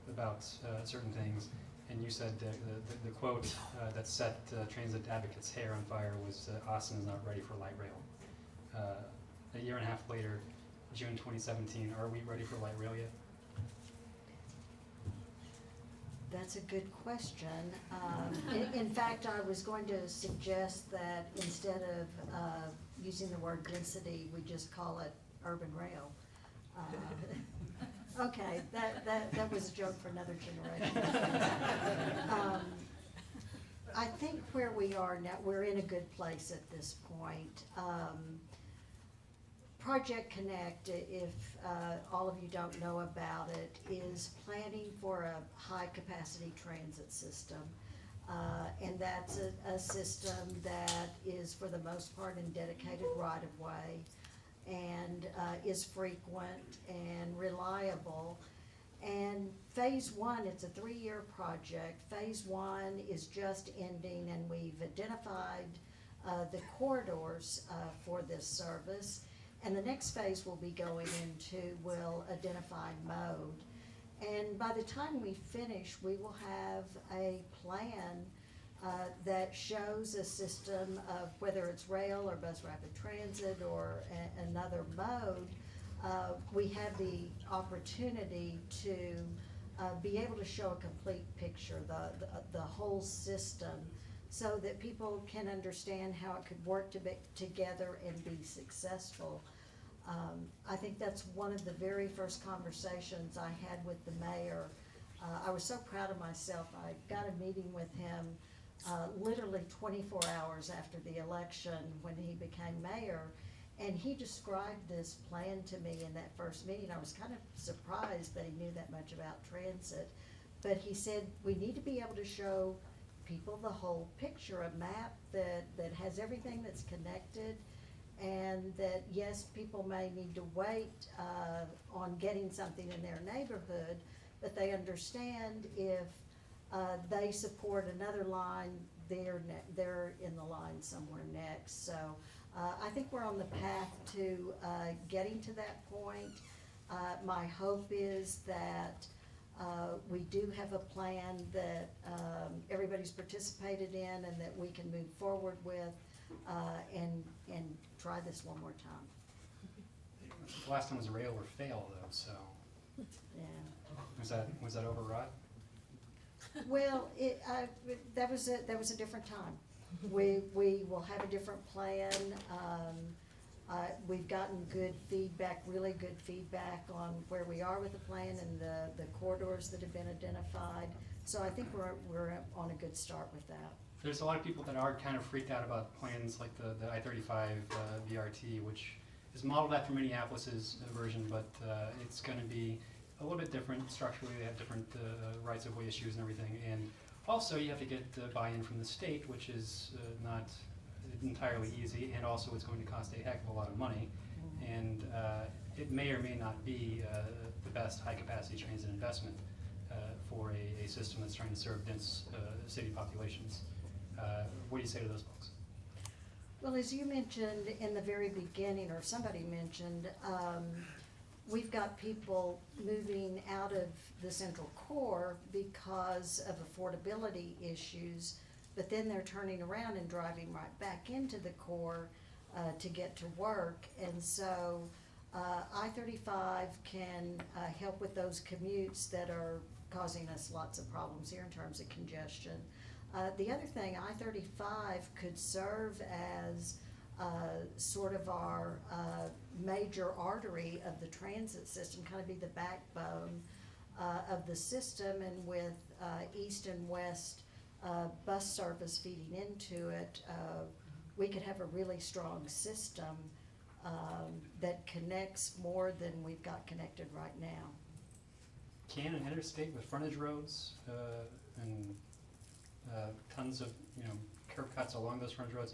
about certain things, and you said the quote that set transit advocates' hair on fire was Austin is not ready for light rail. A year and a half later, June 2017, are we ready for light rail yet? That's a good question. In fact, I was going to suggest that instead of using the word density, we just call it urban rail. Okay, that was a joke for another generation. I think where we are now, we're in a good place at this point. Project Connect, if all of you don't know about it, is planning for a high-capacity transit system. And that's a system that is, for the most part, in dedicated right-of-way and is frequent and reliable. And phase one, it's a 3-year project. Phase one is just ending, and we've identified the corridors for this service. And the next phase we'll be going into will identify mode. And by the time we finish, we will have a plan that shows a system of whether it's rail or bus rapid transit or another mode, we have the opportunity to be able to show a complete picture, the whole system, so that people can understand how it could work together and be successful. I think that's one of the very first conversations I had with the mayor. I was so proud of myself. I got a meeting with him literally 24 hours after the election when he became mayor, and he described this plan to me in that first meeting. I was kind of surprised that he knew that much about transit, but he said, we need to be able to show people the whole picture, a map that has everything that's connected, and that yes, people may need to wait on getting something in their neighborhood, but they understand if they support another line, they're in the line somewhere next. So I think we're on the path to getting to that point. My hope is that we do have a plan that everybody's participated in and that we can move forward with and try this one more time. The last time was rail or fail though, so Yeah. was that overwrought? Well, that was a different time. We will have a different plan. We've gotten good feedback, really good feedback on where we are with the plan and the corridors that have been identified. So I think we're on a good start with that. There's a lot of people that are kind of freaked out about plans like the I-35 VRT, which is modeled after Minneapolis's version, but it's going to be a little bit different structurally. They have different rights-of-way issues and everything, and also you have to get buy-in from the state, which is not entirely easy, and also it's going to cost a heck of a lot of money, and it may or may not be the best high-capacity transit investment for a system that's trying to serve dense city populations. What do you say to those folks? Well, as you mentioned in the very beginning, or somebody mentioned, we've got people moving out of the central core because of affordability issues, but then they're turning around and driving right back into the core to get to work. And so I-35 can help with those commutes that are causing us lots of problems here in terms of congestion. The other thing, I-35 could serve as sort of our major artery of the transit system, kind of be the backbone of the system, and with east and west bus service feeding into it, we could have a really strong system that connects more than we've got connected right now. Can an interstate with frontage roads and tons of curb cuts along those frontage roads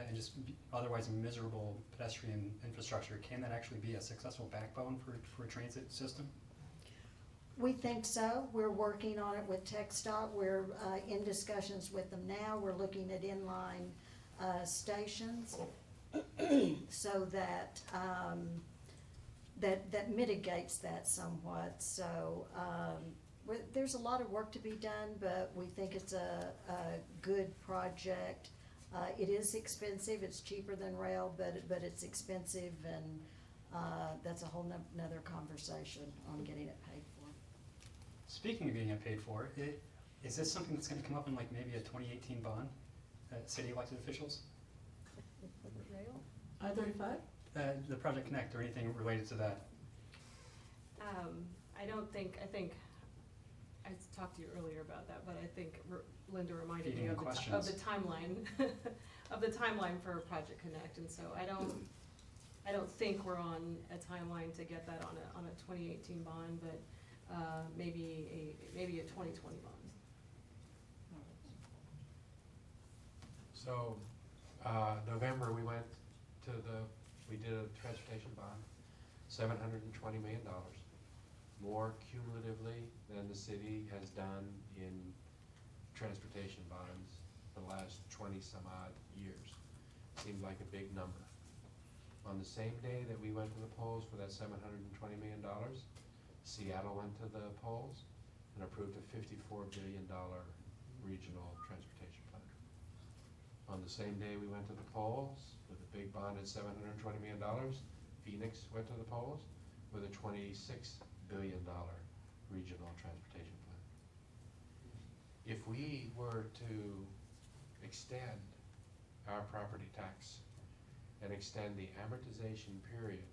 and just otherwise miserable pedestrian infrastructure, can that actually be a successful backbone for a transit system? We think so. We're working on it with TxDOT. We're in discussions with them now. We're looking at inline stations so that that mitigates that somewhat. So there's a lot of work to be done, but we think it's a good project. It is expensive. It's cheaper than rail, but it's expensive, and that's a whole nother conversation on getting it paid for. Speaking of getting paid for, is this something that's going to come up in like maybe a 2018 bond, city elected officials? Rail? I-35? The Project Connect or anything related to that? I think, I talked to you earlier about that, but I think Linda reminded me Feeding of the questions. timeline, of the timeline for Project Connect, and so I don't think we're on a timeline to get that on a 2018 bond, but maybe a 2020 bond. So, November, we did a transportation bond, $720 million, more cumulatively than the city has done in transportation bonds for the last 20 some odd years. Seemed like a big number. On the same day that we went to the polls for that $720 million, Seattle went to the polls and approved a $54 billion regional transportation plan. On the same day we went to the polls with a big bond at $720 million, Phoenix went to the polls with a $26 billion regional transportation plan. If we were to extend our property tax and extend the amortization period,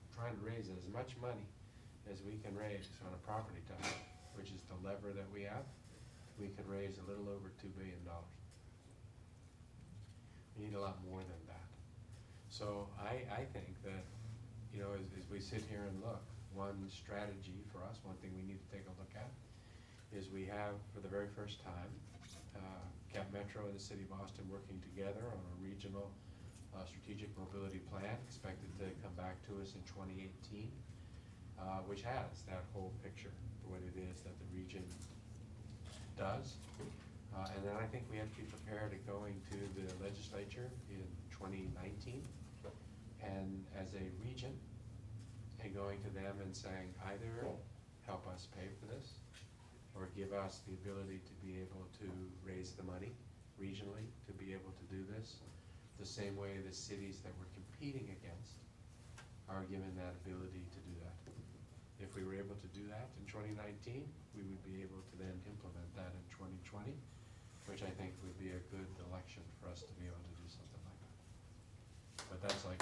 trying to raise as much money as we can raise on a property tax, which is the lever that we have, we could raise a little over $2 billion. We need a lot more than that. So I think that, you know, as we sit here and look, one strategy for us, one thing we need to take a look at, is we have, for the very first time, Cap Metro and the City of Austin working together on a regional strategic mobility plan, expected to come back to us in 2018, which has that whole picture for what it is that the region does. And then I think we have to be prepared at going to the legislature in 2019, and as a region, and going to them and saying, either help us pay for this, or give us the ability to be able to raise the money regionally to be able to do this, the same way the cities that we're competing against are given that ability to do that. If we were able to do that in 2019, we would be able to then implement that in 2020, which I think would be a good election for us to be able to do something like that. But that's like,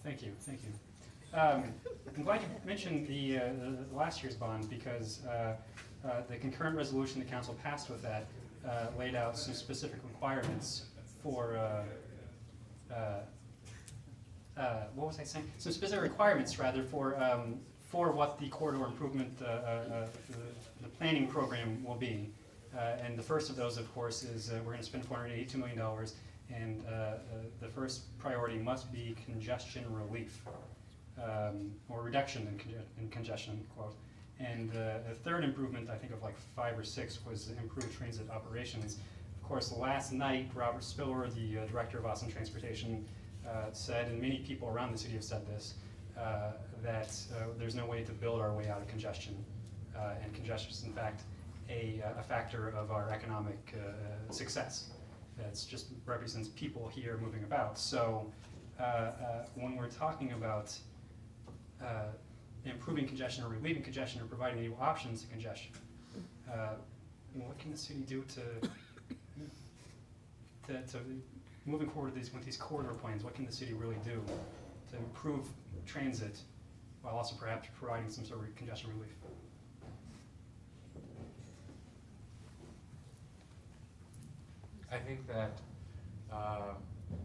Thank you, thank you. I'm glad you mentioned the last year's bond, because the concurrent resolution the council passed with that laid out some specific requirements for, what was I saying? Some specific requirements, rather, for what the corridor improvement, the planning program will be. And the first of those, of course, is we're going to spend $482 million, and the first priority must be congestion relief, or reduction in congestion, quote. And the third improvement, I think of like 5 or 6, was improved transit operations. Of course, last night, Robert Spiller, the director of Austin Transportation, said, and many people around the city have said this, that there's no way to build our way out of congestion. And congestion is, in fact, a factor of our economic success. It just represents people here moving about. So when we're talking about improving congestion or relieving congestion or providing new options to congestion, what can the city do to moving forward with these corridor plans? What can the city really do to improve transit while also perhaps providing some sort of congestion relief? I think that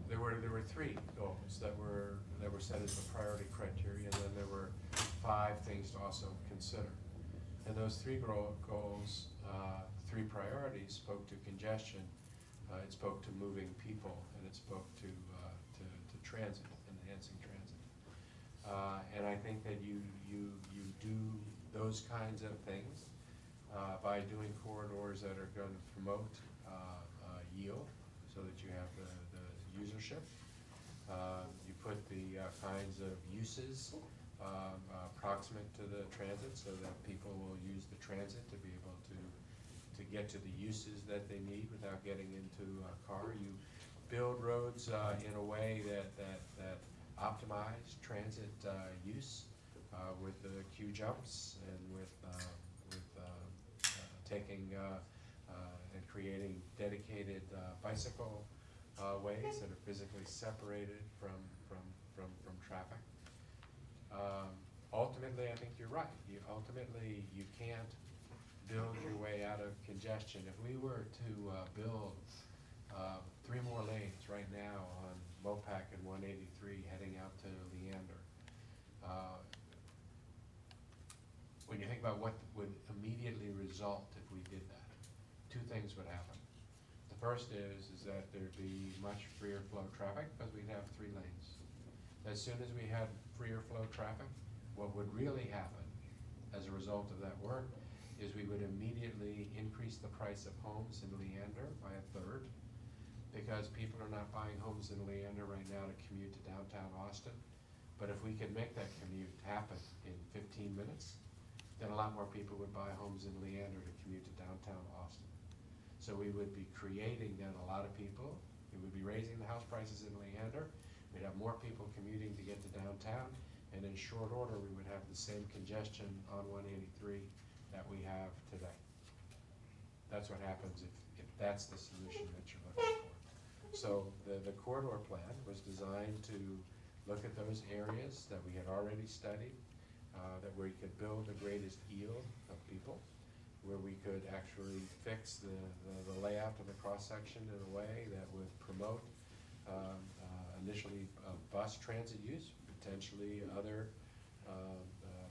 there were 3 goals that were set as the priority criteria, and then there were 5 things to also consider. And those 3 goals, 3 priorities, spoke to congestion, it spoke to moving people, and it spoke to transit, enhancing transit. And I think that you do those kinds of things by doing corridors that are going to promote yield, so that you have the usership. You put the kinds of uses proximate to the transit, so that people will use the transit to be able to get to the uses that they need without getting into a car. You build roads in a way that optimize transit use with the queue jumps and with taking and creating dedicated bicycle ways that are physically separated from traffic. Ultimately, I think you're right. Ultimately, you can't build your way out of congestion. If we were to build 3 more lanes right now on Mopac and 183 heading out to Leander, when you think about what would immediately result if we did that, 2 things would happen. The first is that there'd be much freer flow traffic, because we'd have 3 lanes. As soon as we had freer flow traffic, what would really happen as a result of that work is we would immediately increase the price of homes in Leander by 1/3, because people are not buying homes in Leander right now to commute to downtown Austin. But if we could make that commute happen in 15 minutes, then a lot more people would buy homes in Leander to commute to downtown Austin. So we would be creating then a lot of people, we would be raising the house prices in Leander, we'd have more people commuting to get to downtown, and in short order, we would have the same congestion on 183 that we have today. That's what happens if that's the solution that you're looking for. So the corridor plan was designed to look at those areas that we had already studied, that where you could build the greatest yield of people, where we could actually fix the layout of the cross-section in a way that would promote initially bus transit use, potentially other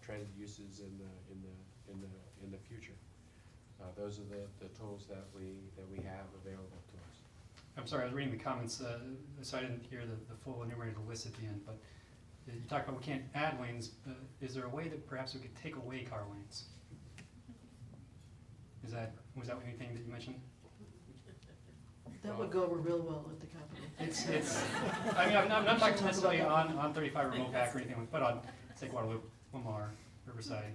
transit uses in the future. Those are the tools that we have available to us. I'm sorry, I was reading the comments, so I didn't hear the full enumerated list at the end, but you talked about we can't add lanes. Is there a way that perhaps we could take away car lanes? Was that anything that you mentioned? That would go over real well at the Capitol. It's I mean, I'm not talking necessarily on 35 remote pack or anything, but on, say, Guadalupe, Lamar, Riverside,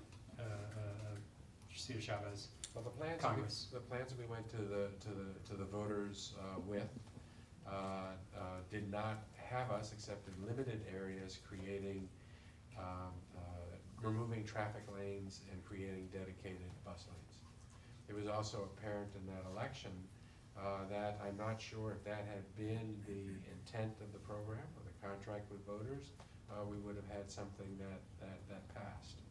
Cedar Chavez, Well, the plans that we went to the voters with did not have us, except in limited areas, creating removing traffic lanes and creating dedicated bus lanes. It was also apparent in that election that I'm not sure if that had been the intent of the program or the contract with voters, we would have had something that passed.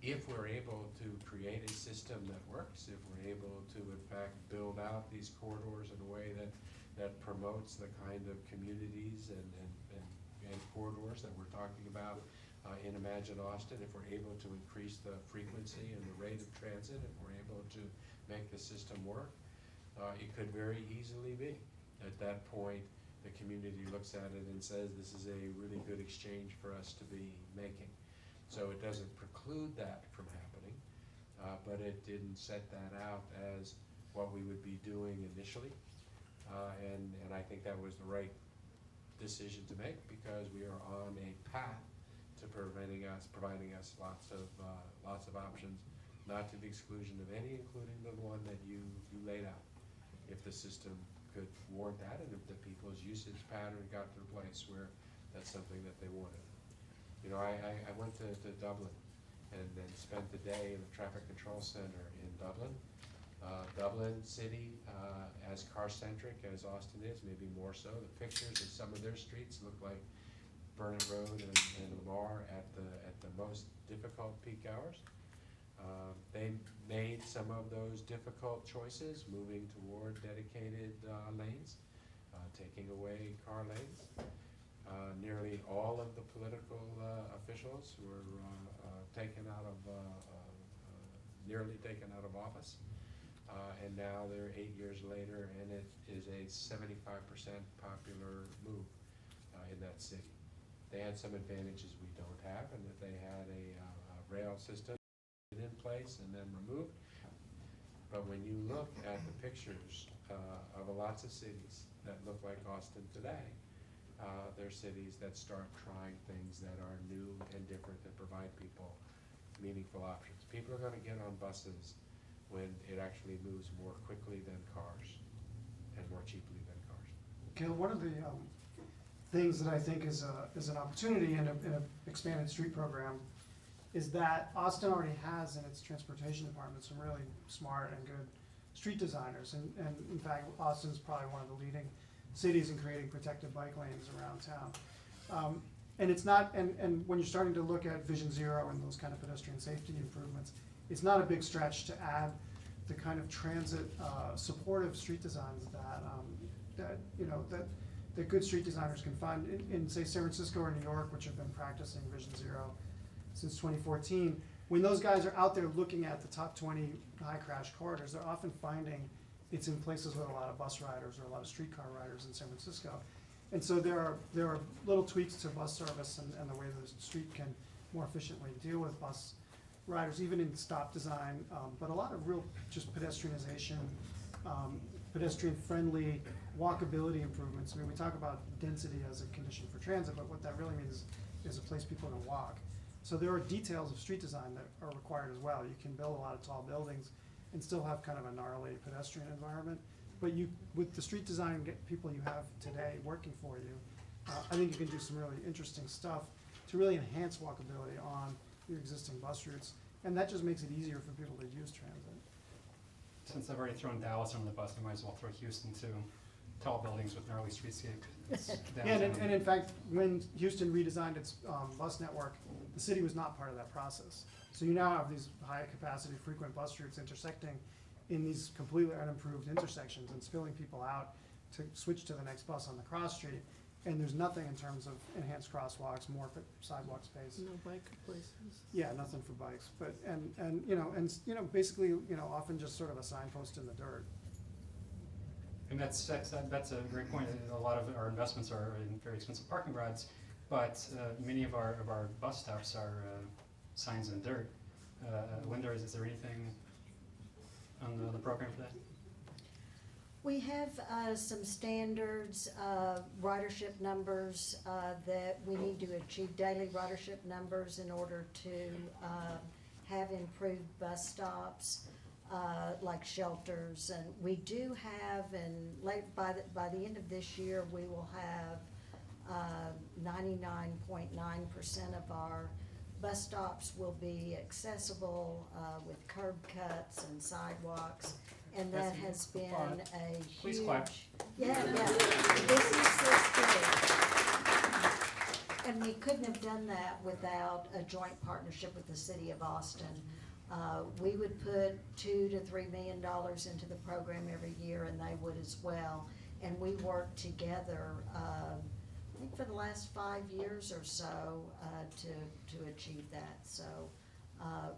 If we're able to create a system that works, if we're able to in fact build out these corridors in a way that promotes the kind of communities and corridors that we're talking about in Imagine Austin, if we're able to increase the frequency and the rate of transit, if we're able to make the system work, it could very easily be. At that point, the community looks at it and says, this is a really good exchange for us to be making. So it doesn't preclude that from happening, but it didn't set that out as what we would be doing initially. And I think that was the right decision to make, because we are on a path to providing us lots of options, not to the exclusion of any, including the one that you laid out. If the system could warrant that, and if the people's usage pattern got to a place where that's something that they wanted. You know, I went to Dublin and then spent the day in the traffic control center in Dublin. Dublin City, as car-centric as Austin is, maybe more so. The pictures of some of their streets look like Burnett Road and Lamar at the most difficult peak hours. They made some of those difficult choices, moving toward dedicated lanes, taking away car lanes. Nearly all of the political officials were nearly taken out of office. And now they're 8 years later, and it is a 75% popular move in that city. They had some advantages we don't have, and that they had a rail system in place and then removed. But when you look at the pictures of lots of cities that look like Austin today, they're cities that start trying things that are new and different, that provide people meaningful options. People are going to get on buses when it actually moves more quickly than cars and more cheaply than cars. Gail, one of the things that I think is an opportunity in an expanded street program is that Austin already has in its transportation department some really smart and good street designers. And in fact, Austin's probably one of the leading cities in creating protected bike lanes around town. And it's not, and when you're starting to look at Vision Zero and those kind of pedestrian safety improvements, it's not a big stretch to add the kind of transit supportive street designs that good street designers can find in say San Francisco or New York, which have been practicing Vision Zero since 2014. When those guys are out there looking at the top 20 high crash corridors, they're often finding it's in places with a lot of bus riders or a lot of streetcar riders in San Francisco. And so there are little tweaks to bus service and the way the street can more efficiently deal with bus riders, even in stop design, but a lot of real just pedestrianization, pedestrian-friendly walkability improvements. I mean, we talk about density as a condition for transit, but what that really means is a place people can walk. So there are details of street design that are required as well. You can build a lot of tall buildings and still have kind of a gnarly pedestrian environment. But you, with the street design people you have today working for you, I think you can do some really interesting stuff to really enhance walkability on your existing bus routes. And that just makes it easier for people to use transit. Since I've already thrown Dallas under the bus, I might as well throw Houston too. Tall buildings with gnarly streetscape. It's Yeah, and downtown. in fact, when Houston redesigned its bus network, the city was not part of that process. So you now have these high-capacity, frequent bus routes intersecting in these completely unimproved intersections and spilling people out to switch to the next bus on the cross street. And there's nothing in terms of enhanced crosswalks, more sidewalk space. No bike places. Yeah, nothing for bikes, but, basically, often just sort of a signpost in the dirt. And that's a great point. A lot of our investments are in very expensive parking rods, but many of our bus stops are signs in dirt. Linda, is there anything on the program for that? We have some standards, ridership numbers that we need to achieve, daily ridership numbers in order to have improved bus stops, like shelters. And we do have, and by the end of this year, we will have 99.9% of our bus stops will be accessible with curb cuts and sidewalks. And that has been a huge. Please clap. Yeah. This is so good. And we couldn't have done that without a joint partnership with the city of Austin. We would put $2 to $3 million into the program every year, and they would as well. And we worked together, I think for the last 5 years or so, to achieve that. So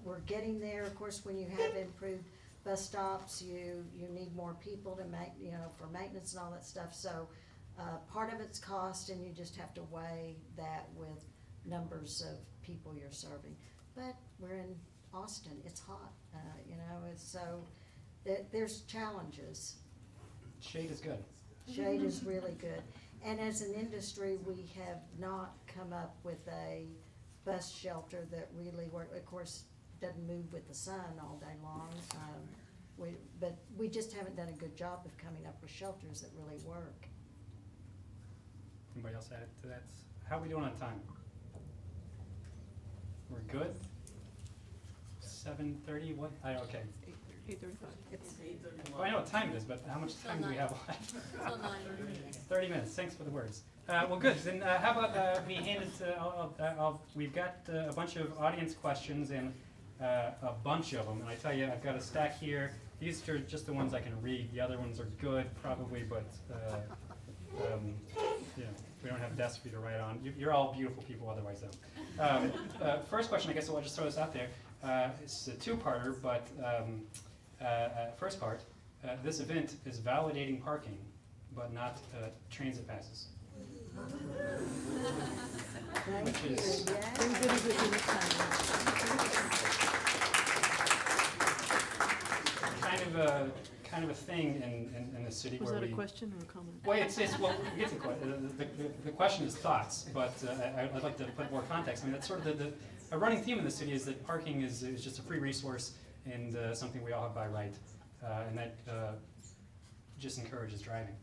we're getting there. Of course, when you have improved bus stops, you need more people to make, for maintenance and all that stuff. So part of it's cost, and you just have to weigh that with numbers of people you're serving. But we're in Austin, it's hot, so there's challenges. Shade is good. Shade is really good. And as an industry, we have not come up with a bus shelter that really works. Of course, doesn't move with the sun all day long. But we just haven't done a good job of coming up with shelters that really work. Anybody else add to that? How are we doing on time? We're good? 7:30, what? Okay. 8:35. Well, I know what time it is, but how much time do we have left? 30 minutes, thanks for the words. Well, good, then how about we hand it to, we've got a bunch of audience questions and a bunch of them, and I tell you, I've got a stack here. These are just the ones I can read. The other ones are good, probably, but we don't have desks for you to write on. You're all beautiful people otherwise, though. First question, I guess I'll just throw this out there. It's a two-parter, but first part, this event is validating parking, but not transit passes. Which is kind of a thing in the city. Was where that a we, question or a comment? well, well, we get to the question is thoughts, but I'd like to put more context. I mean, that's sort of a running theme in the city is that parking is just a free resource and something we all have by right, and that just encourages driving.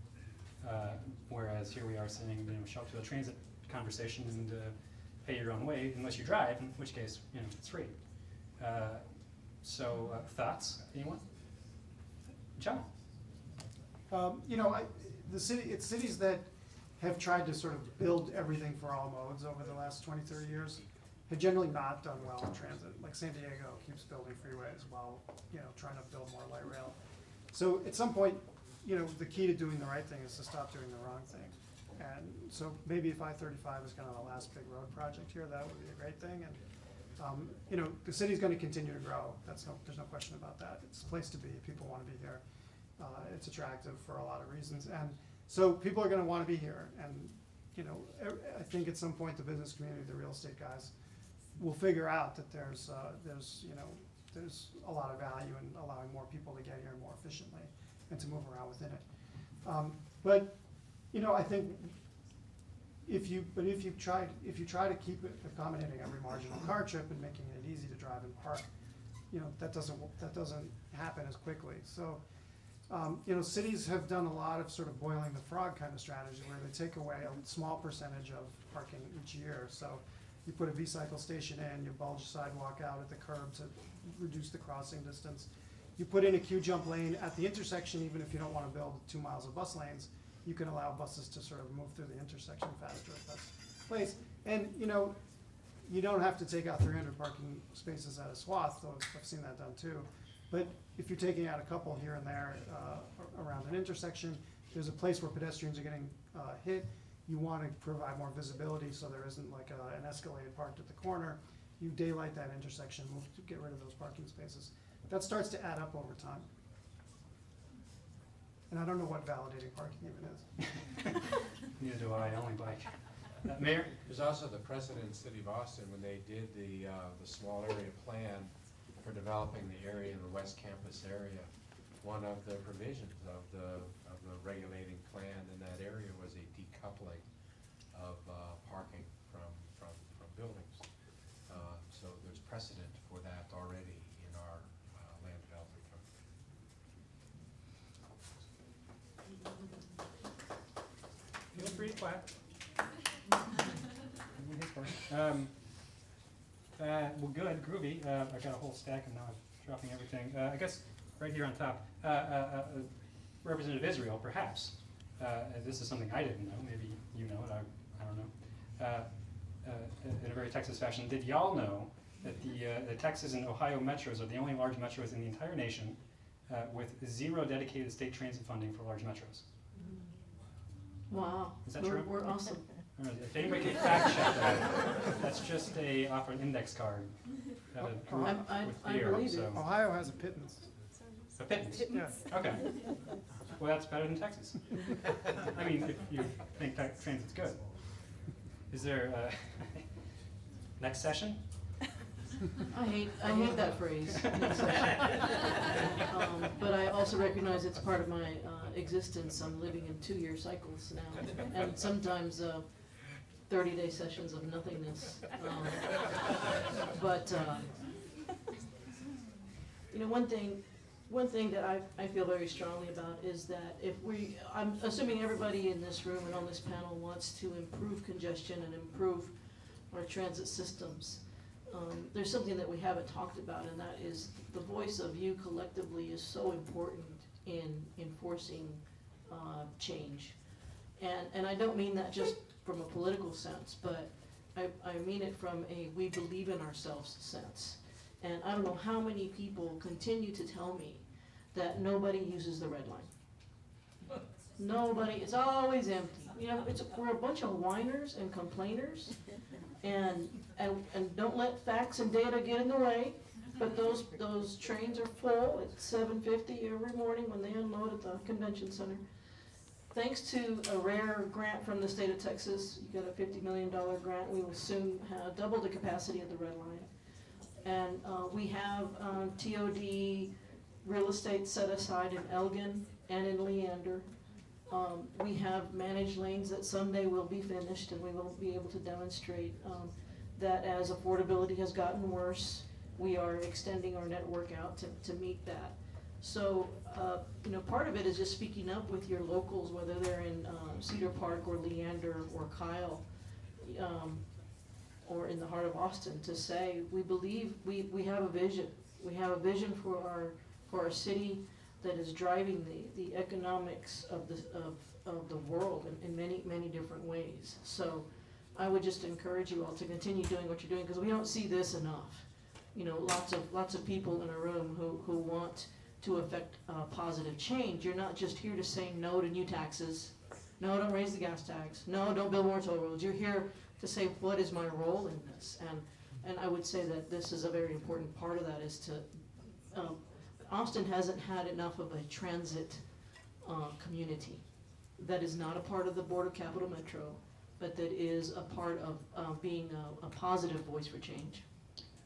Whereas here we are saying, show up to a transit conversation and pay your own way unless you drive, in which case, it's free. So thoughts, anyone? John? It's cities that have tried to sort of build everything for all modes over the last 20, 30 years have generally not done well in transit. Like San Diego keeps building freeways while, trying to build more light rail. So at some point, the key to doing the right thing is to stop doing the wrong thing. And so maybe if I-35 is kind of the last big road project here, that would be a great thing. And the city's going to continue to grow. There's no question about that. It's a place to be. People want to be here. It's attractive for a lot of reasons. And so people are going to want to be here. And, I think at some point the business community, the real estate guys, will figure out that there's a lot of value in allowing more people to get here more efficiently and to move around within it. But I think if you try to keep it accommodating every marginal car trip and making it easy to drive and park, that doesn't happen as quickly. So, cities have done a lot of sort of boiling the frog kind of strategy where they take away a small percentage of parking each year. So you put a V-cycle station in, you bulge sidewalk out at the curb to reduce the crossing distance. You put in a queue jump lane at the intersection, even if you don't want to build 2 miles of bus lanes, you can allow buses to sort of move through the intersection faster if that's the place. And, you don't have to take out 300 parking spaces at a swath, though I've seen that done too. But if you're taking out a couple here and there around an intersection, there's a place where pedestrians are getting hit, you want to provide more visibility so there isn't like an Escalade parked at the corner. You daylight that intersection, move to get rid of those parking spaces. That starts to add up over time. And I don't know what validating parking even is. Neither do I only bike. Mayor? There's also the precedent in the city of Austin when they did the small area plan for developing the area in the West Campus area. One of the provisions of the regulating plan in that area was a decoupling of parking from buildings. So there's precedent for that already in our land development code. Feel free to clap. Well, good, groovy. I got a whole stack and now I'm dropping everything. I guess right here on top, Representative Israel, perhaps. This is something I didn't know. Maybe you know it. I don't know. In a very Texas fashion, did y'all know that the Texas and Ohio metros are the only large metros in the entire nation with 0 dedicated state transit funding for large metros? Wow. Is that true? We're awesome. If anybody can fact check that, that's just off an index card. That I grew up I with beer, believe it. so. Ohio has a pittance. A pittance? Yeah. Okay. Well, that's better than Texas. I mean, if you think transit's good. Is there next session? I hate that phrase. next session. But I also recognize it's part of my existence. I'm living in 2-year cycles now, and sometimes 30-day sessions of nothingness. But one thing that I feel very strongly about is that I'm assuming everybody in this room and on this panel wants to improve congestion and improve our transit systems. There's something that we haven't talked about, and that is the voice of you collectively is so important in enforcing change. And I don't mean that just from a political sense, but I mean it from a we believe in ourselves sense. And I don't know how many people continue to tell me that nobody uses the red line. Nobody, it's always empty. We're a bunch of whiners and complainers, and don't let facts and data get in the way. But those trains are full at 7:50 every morning when they unload at the convention center. Thanks to a rare grant from the state of Texas, you got a $50 million grant. We will soon have double the capacity of the red line. And we have TOD real estate set aside in Elgin and in Leander. We have managed lanes that someday will be finished, and we will be able to demonstrate that as affordability has gotten worse, we are extending our network out to meet that. So, part of it is just speaking up with your locals, whether they're in Cedar Park or Leander or Kyle, or in the heart of Austin, to say we believe we have a vision. We have a vision for our city that is driving the economics of the world in many different ways. So I would just encourage you all to continue doing what you're doing, because we don't see this enough. Lots of people in a room who want to affect positive change. You're not just here to say no to new taxes. No, don't raise the gas tax. No, don't build more toll roads. You're here to say, what is my role in this? And I would say that this is a very important part of that, is to, Austin hasn't had enough of a transit community that is not a part of the Board of Capital Metro, but that is a part of being a positive voice for change.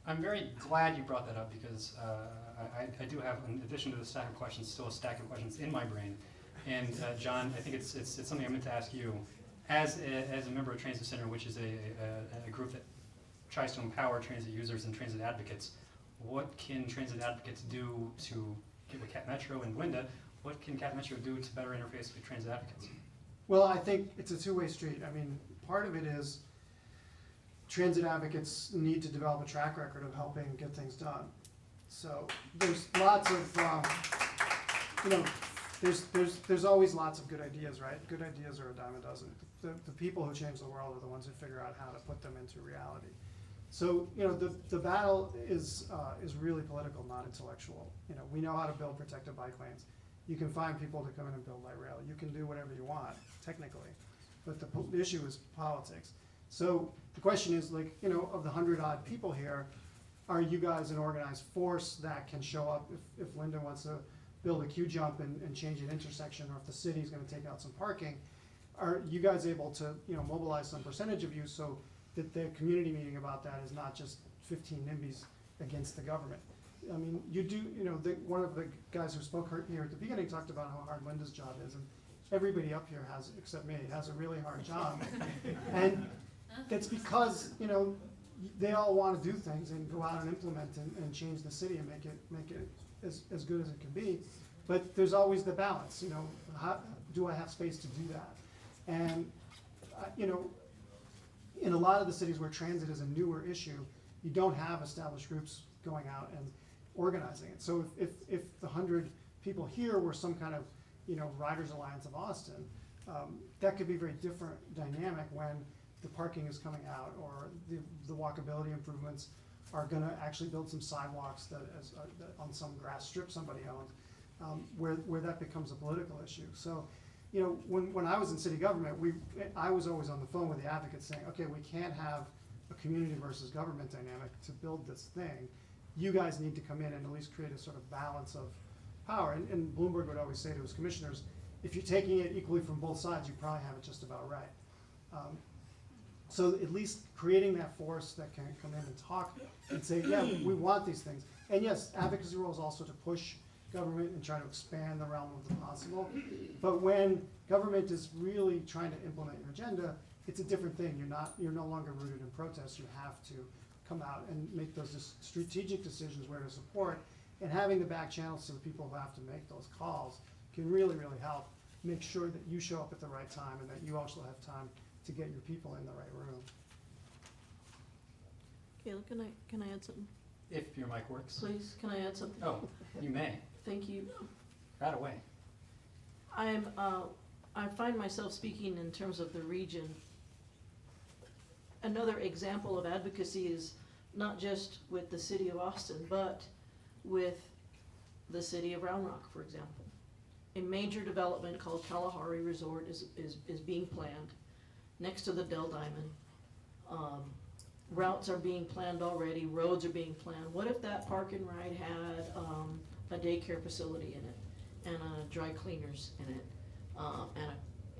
I'm very glad you brought that up, because I do have, in addition to the stack of questions, still a stack of questions in my brain. And John, I think it's something I meant to ask you. As a member of Transit Center, which is a group that tries to empower transit users and transit advocates, what can transit advocates do to get with Cat Metro and Linda? What can Cat Metro do to better interface with transit advocates? Well, I think it's a two-way street. I mean, part of it is transit advocates need to develop a track record of helping get things done. So there's lots of, there's always lots of good ideas, right? Good ideas are a dime a dozen. The people who change the world are the ones who figure out how to put them into reality. So, the battle is really political, not intellectual. We know how to build protected bike lanes. You can find people to come in and build light rail. You can do whatever you want, technically. But the issue is politics. So the question is, of the 100-odd people here, are you guys an organized force that can show up if Linda wants to build a queue jump and change an intersection, or if the city's gonna take out some parking? Are you guys able to, mobilize some percentage of you so that the community meeting about that is not just 15 NIMBYs against the government? I mean, you do, one of the guys who spoke here at the beginning talked about how hard Linda's job is, and everybody up here has, except me, has a really hard job. And it's because, they all want to do things and go out and implement and change the city and make it as good as it can be. But there's always the balance, how do I have space to do that? And, in a lot of the cities where transit is a newer issue, you don't have established groups going out and organizing it. So if the 100 people here were some kind of, Riders Alliance of Austin, that could be a very different dynamic when the parking is coming out, or the walkability improvements are gonna actually build some sidewalks that on some grass strip somebody owns, where that becomes a political issue. So, when I was in city government, I was always on the phone with the advocates saying, okay, we can't have a community versus government dynamic to build this thing. You guys need to come in and at least create a sort of balance of power. And Bloomberg would always say to his commissioners, if you're taking it equally from both sides, you probably have it just about right. So at least creating that force that can come in and talk and say, yeah, we want these things. And yes, advocacy role is also to push government and try to expand the realm of the possible. But when government is really trying to implement your agenda, it's a different thing. You're no longer rooted in protest. You have to come out and make those strategic decisions where to support. And having the back channels to the people who have to make those calls can really, really help make sure that you show up at the right time and that you also have time to get your people in the right room. Kayla, can I add something? If your mic works. Please, can I add something? Oh, you may. Thank you. Right away. I find myself speaking in terms of the region. Another example of advocacy is not just with the city of Austin, but with the city of Round Rock, for example. A major development called Kalahari Resort is being planned next to the Dell Diamond. Routes are being planned already, roads are being planned. What if that park and ride had a daycare facility in it, and dry cleaners in it,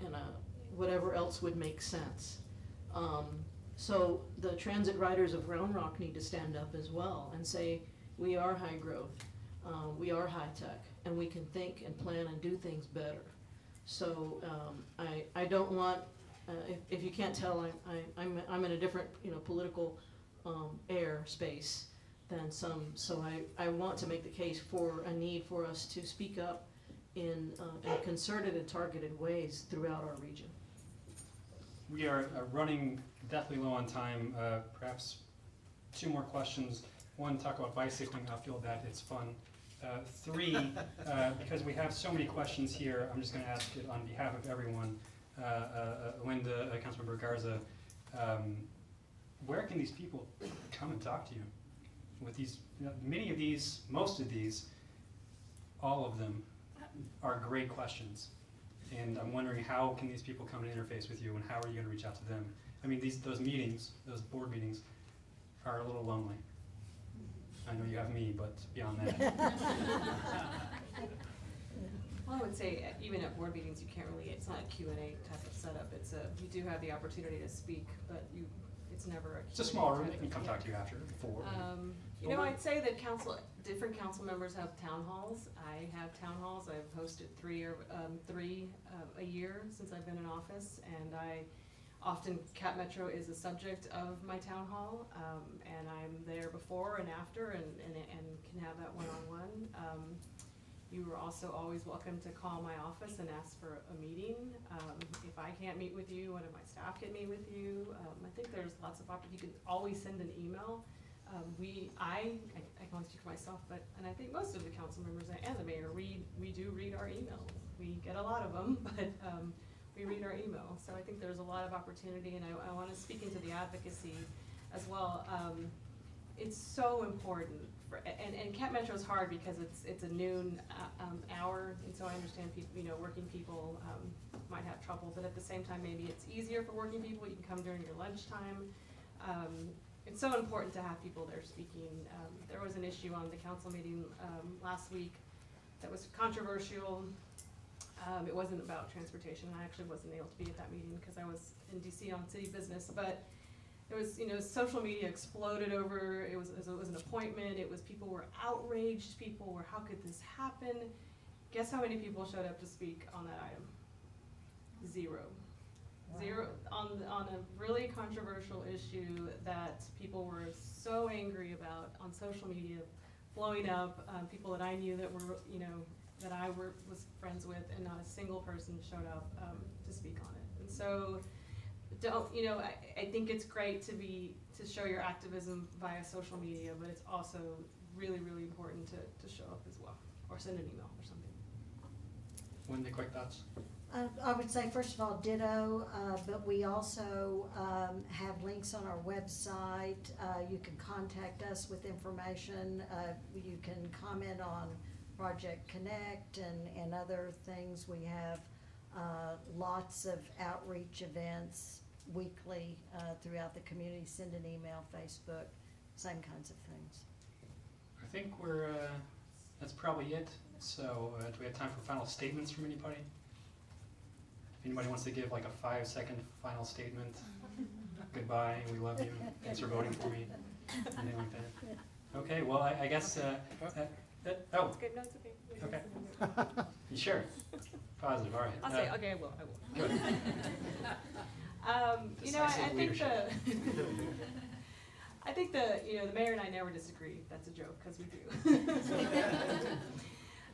and a whatever else would make sense? So the transit riders of Round Rock need to stand up as well and say, we are high growth, we are high tech, and we can think and plan and do things better. So I don't want, if you can't tell, I'm in a different political air space than some. So I want to make the case for a need for us to speak up in concerted and targeted ways throughout our region. We are running deathly low on time. Perhaps two more questions. One, talk about bicycling. I feel that it's fun. Three, because we have so many questions here, I'm just going to ask it on behalf of everyone. Linda, Councilmember Garza, where can these people come and talk to you? With these, many of these, most of these, all of them are great questions. And I'm wondering, how can these people come and interface with you, and how are you going to reach out to them? I mean, those meetings, those board meetings, are a little lonely. I know you have me, but beyond that. Well, I would say even at board meetings, you can't really, it's not a Q&A type of setup. You do have the opportunity to speak, but it's never a. It's a small room, Q&A they can come yeah. talk to you after, before. You know, I'd say that different council members have town halls. I have town halls. I've hosted three a year since I've been in office, and often Cap Metro is the subject of my town hall, and I'm there before and after, and can have that one-on-one. You are also always welcome to call my office and ask for a meeting. If I can't meet with you, one of my staff can meet with you. I think there's lots of opportunities. You can always send an email. I can only speak for myself, and I think most of the council members and the mayor we do read our emails. We get a lot of them, but we read our emails. So I think there's a lot of opportunity, and I want to speak into the advocacy as well. It's so important, and Cap Metro is hard because it's a noon hour, and so I understand people, working people might have trouble, but at the same time, maybe it's easier for working people. You can come during your lunchtime. It's so important to have people there speaking. There was an issue on the council meeting last week that was controversial. It wasn't about transportation. I actually wasn't able to be at that meeting because I was in DC on city business, but it was, social media exploded over, it was an appointment, people were outraged, people were, how could this happen? Guess how many people showed up to speak on that item? Zero. Wow. Zero, on a really controversial issue that people were so angry about on social media, blowing up, people that I knew that were, that I was friends with, and not a single person showed up to speak on it. And so, I think it's great to show your activism via social media, but it's also really, really important to show up as well, or send an email or something. Wendy, quick thoughts? I would say, first of all, ditto, but we also have links on our website. You can contact us with information. You can comment on Project Connect and other things. We have lots of outreach events weekly throughout the community. Send an email, Facebook, same kinds of things. I think that's probably it. So do we have time for final statements from anybody? If anybody wants to give like a 5-second final statement, goodbye, we love you, thanks for voting for me, anything like that. Okay, well, I guess, oh. That's good, no, it's okay. Okay. You sure? Positive, all right. I'll say, okay, I will. Good. I think the mayor and I never disagree. That's a joke, because we do.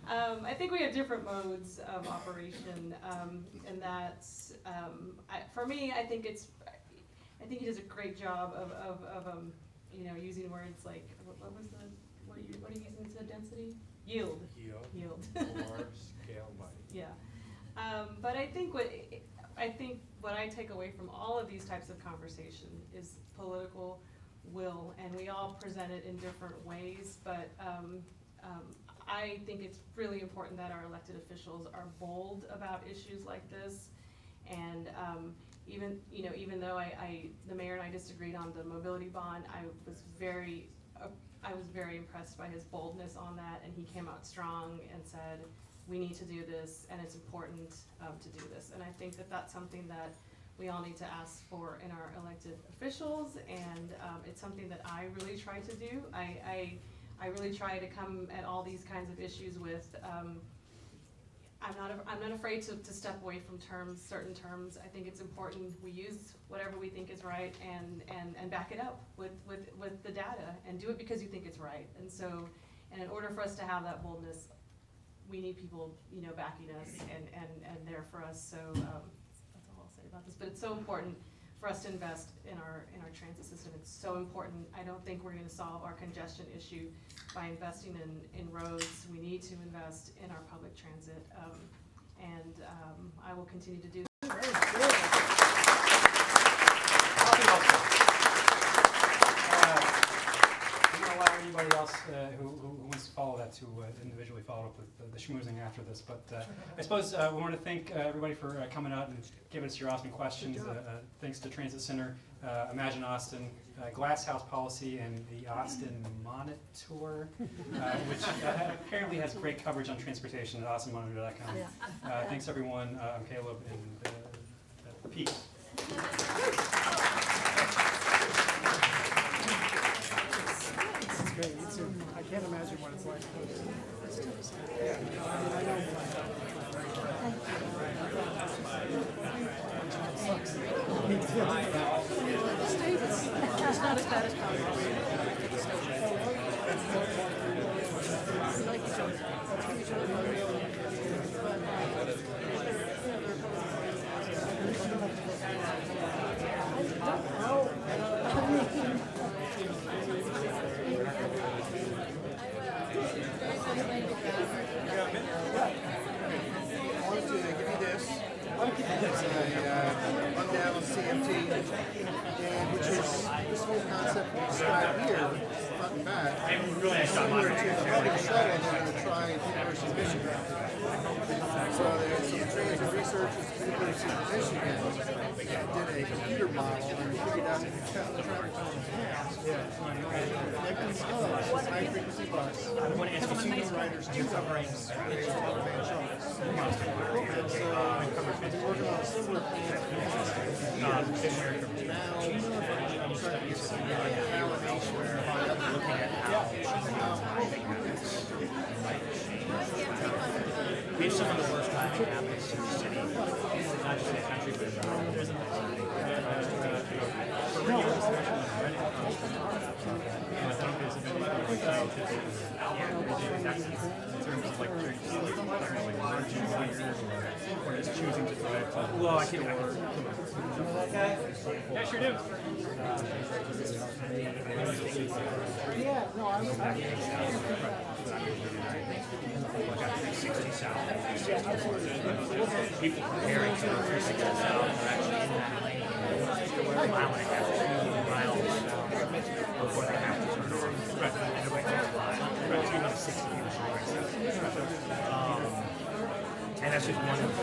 I think we have different modes of operation, and that's, for me, I think he does a great job of using words like, what are you using to density? Yield. Or scale money. Yeah. But I think what I take away from all of these types of conversation is political will, and we all present it in different ways, but I think it's really important that our elected officials are bold about issues like this, and even though the mayor and I disagreed on the mobility bond, I was very impressed by his boldness on that, and he came out strong and said, we need to do this, and it's important to do this. And I think that that's something that we all need to ask for in our elected officials, and it's something that I really try to do. I really try to come at all these kinds of issues with, I'm not afraid to step away from certain terms. I think it's important we use whatever we think is right and back it up with the data, and do it because you think it's right. And so, and in order for us to have that boldness, we need people, backing us and there for us. So that's all I'll say about this. But it's so important for us to invest in our transit system. It's so important. I don't think we're going to solve our congestion issue by investing in roads. We need to invest in our public transit, and I will continue to do that. Very good. I'm going to allow anybody else who wants to follow that to individually follow up with the schmoozing after this. But I suppose we want to thank everybody for coming out and giving us your awesome questions. Thanks to Transit Center, Imagine Austin, Glasshouse Policy, and the Austin Monitor, which apparently has great coverage on transportation at austinmonitor.com. Thanks everyone. I'm Caleb, and peace. can't imagine what it's like. Yeah, I know. It's not as bad as Congress. We like each other. Give each other love. I wanted to give you this. It's a rundown of CMT, and which is this whole concept we described here, front and back, similar to the Hubble shuttle they're going to try at the University of Michigan. So there's some transit researchers at the University of Michigan that did a computer model and figured out if you cut the travel time in half, connecting hubs with high frequency bus, 2 riders, 2 submarines, based on the main shuttles. And so I've been working on a similar plan for now I'm trying to get some validation by looking at how we have some of the worst traffic happens in the city, not just in the country, but there's a well, I can't remember. Yeah, sure do. Yeah, no, I'm. People comparing to 360 South are actually in that lane, a mile and a half, 2 miles before they have to turn on. And nobody takes a mile. So you want 60 usually. And that's just one of the